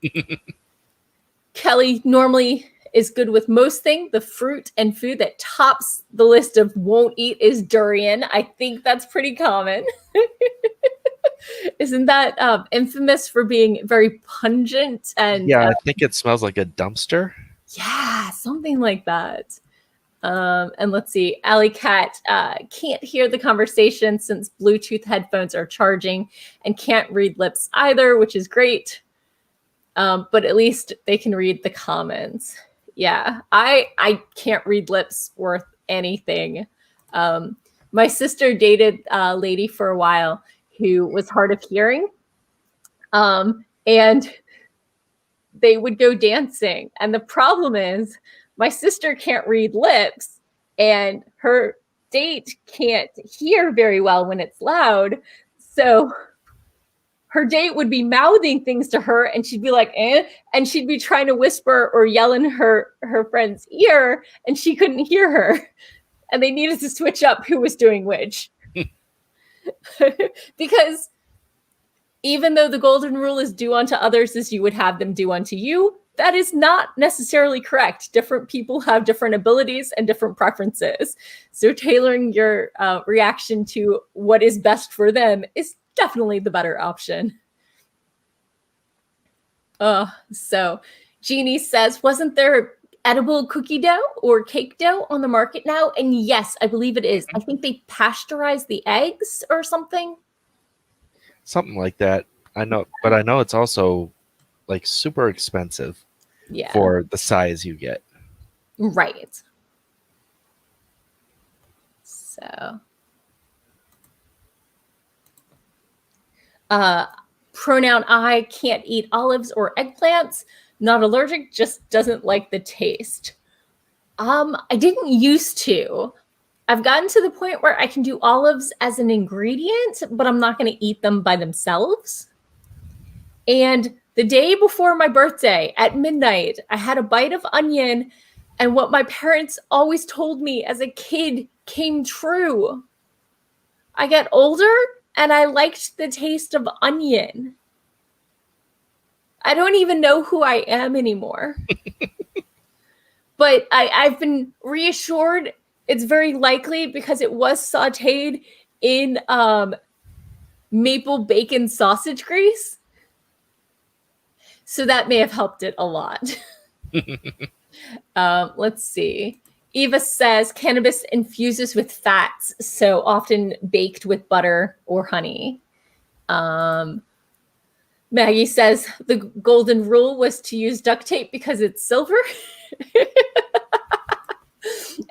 Kelly normally is good with most things. The fruit and food that tops the list of won't eat is durian. I think that's pretty common. Isn't that infamous for being very pungent? And yeah, I think it smells like a dumpster. Yeah, something like that. And let's see, Alley Cat can't hear the conversation since Bluetooth headphones are charging and can't read lips either, which is great. But at least they can read the comments. Yeah, I can't read lips worth anything. My sister dated a lady for a while who was hard of hearing. And they would go dancing. And the problem is my sister can't read lips and her date can't hear very well when it's loud. So her date would be mouthing things to her and she'd be like, eh, and she'd be trying to whisper or yell in her friend's ear and she couldn't hear her. And they needed to switch up who was doing which. Because even though the golden rule is do unto others as you would have them do unto you, that is not necessarily correct. Different people have different abilities and different preferences. So tailoring your reaction to what is best for them is definitely the better option. So Jeannie says, wasn't there edible cookie dough or cake dough on the market now? And yes, I believe it is. I think they pasteurize the eggs or something. Something like that. I know, but I know it's also like super expensive for the size you get. Right. So pronoun I can't eat olives or eggplants. Not allergic, just doesn't like the taste. I didn't used to. I've gotten to the point where I can do olives as an ingredient, but I'm not going to eat them by themselves. And the day before my birthday at midnight, I had a bite of onion, and what my parents always told me as a kid came true. I got older and I liked the taste of onion. I don't even know who I am anymore. But I've been reassured it's very likely because it was sauteed in maple bacon sausage grease. So that may have helped it a lot. Let's see. Eva says cannabis infuses with fats, so often baked with butter or honey. Maggie says the golden rule was to use duct tape because it's silver.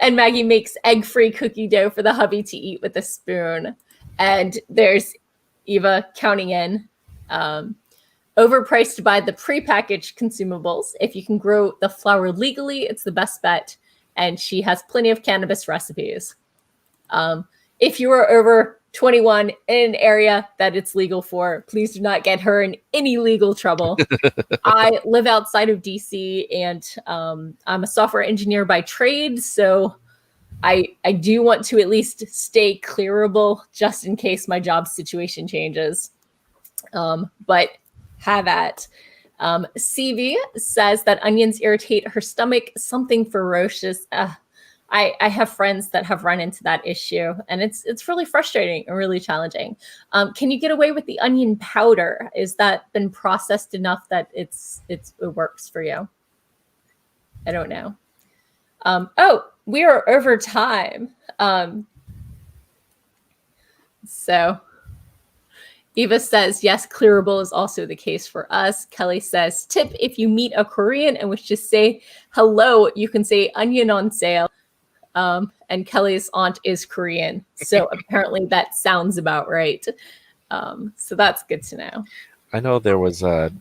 And Maggie makes egg-free cookie dough for the hubby to eat with a spoon. And there's Eva counting in. Overpriced to buy the prepackaged consumables. If you can grow the flower legally, it's the best bet. And she has plenty of cannabis recipes. If you are over 21 in an area that it's legal for, please do not get her in any legal trouble. I live outside of DC and I'm a software engineer by trade. So I do want to at least stay clearable just in case my job situation changes. But have at. CV says that onions irritate her stomach, something ferocious. I have friends that have run into that issue, and it's really frustrating and really challenging. Can you get away with the onion powder? Is that been processed enough that it works for you? I don't know. Oh, we are over time. So Eva says, yes, clearable is also the case for us. Kelly says, tip, if you meet a Korean and wish to say hello, you can say onion on sale. And Kelly's aunt is Korean. So apparently that sounds about right. So that's good to know. I know there was a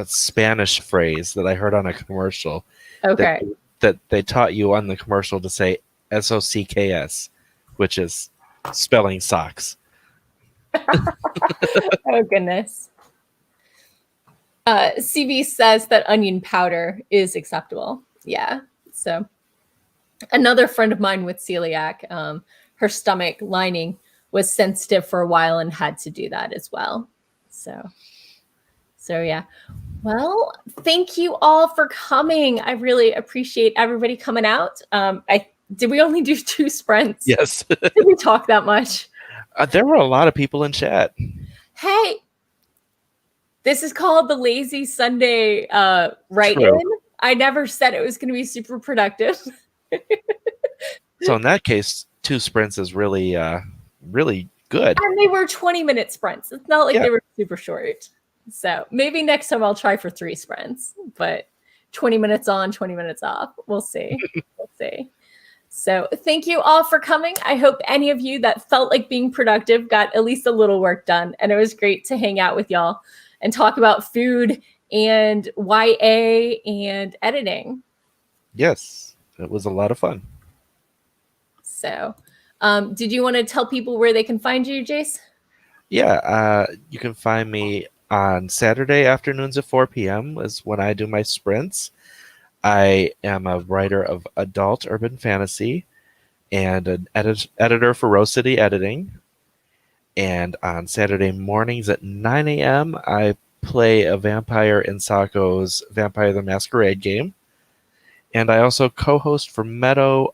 Spanish phrase that I heard on a commercial. Okay. That they taught you on the commercial to say SOCKS, which is spelling socks. Oh, goodness. CB says that onion powder is acceptable. Yeah. So another friend of mine with celiac, her stomach lining was sensitive for a while and had to do that as well. So yeah. Well, thank you all for coming. I really appreciate everybody coming out. Did we only do 2 sprints? Yes. Did we talk that much? There were a lot of people in chat. Hey, this is called the Lazy Sunday write-in. I never said it was going to be super productive. So in that case, 2 sprints is really, really good. And they were 20-minute sprints. It's not like they were super short. So maybe next time I'll try for 3 sprints, but 20 minutes on, 20 minutes off. We'll see. We'll see. So thank you all for coming. I hope any of you that felt like being productive got at least a little work done. And it was great to hang out with y'all and talk about food and YA and editing. Yes, it was a lot of fun. So did you want to tell people where they can find you, Jayce? Yeah, you can find me on Saturday afternoons at 4 p.m. is when I do my sprints. I am a writer of adult urban fantasy and an editor for Rose City Editing. And on Saturday mornings at 9 a.m., I play a vampire in Sako's Vampire the Masquerade game. And I also co-host for Meadow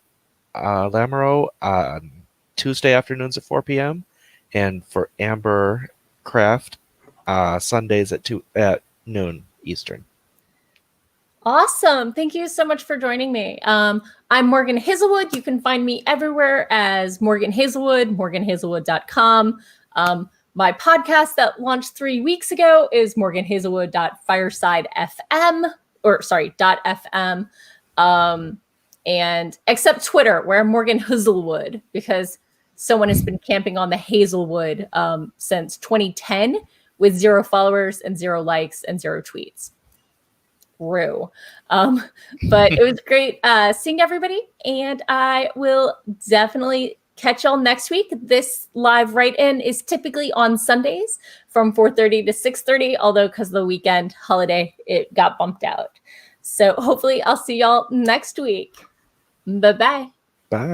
Lamoureux on Tuesday afternoons at 4 p.m. and for Amber Craft Sundays at noon Eastern. Awesome. Thank you so much for joining me. I'm Morgan Hazelwood. You can find me everywhere as Morgan Hazelwood, morganhazelwood.com. My podcast that launched 3 weeks ago is morganhazelwood.firesidefm, .fm. And except Twitter, where I'm Morgan Hazelwood, because someone has been camping on the Hazelwood since 2010 with 0 followers and 0 likes and 0 tweets. But it was great seeing everybody, and I will definitely catch y'all next week. This live write-in is typically on Sundays from 4:30 to 6:30, although because of the weekend holiday, it got bumped out. So hopefully I'll see y'all next week. Bye-bye. Bye.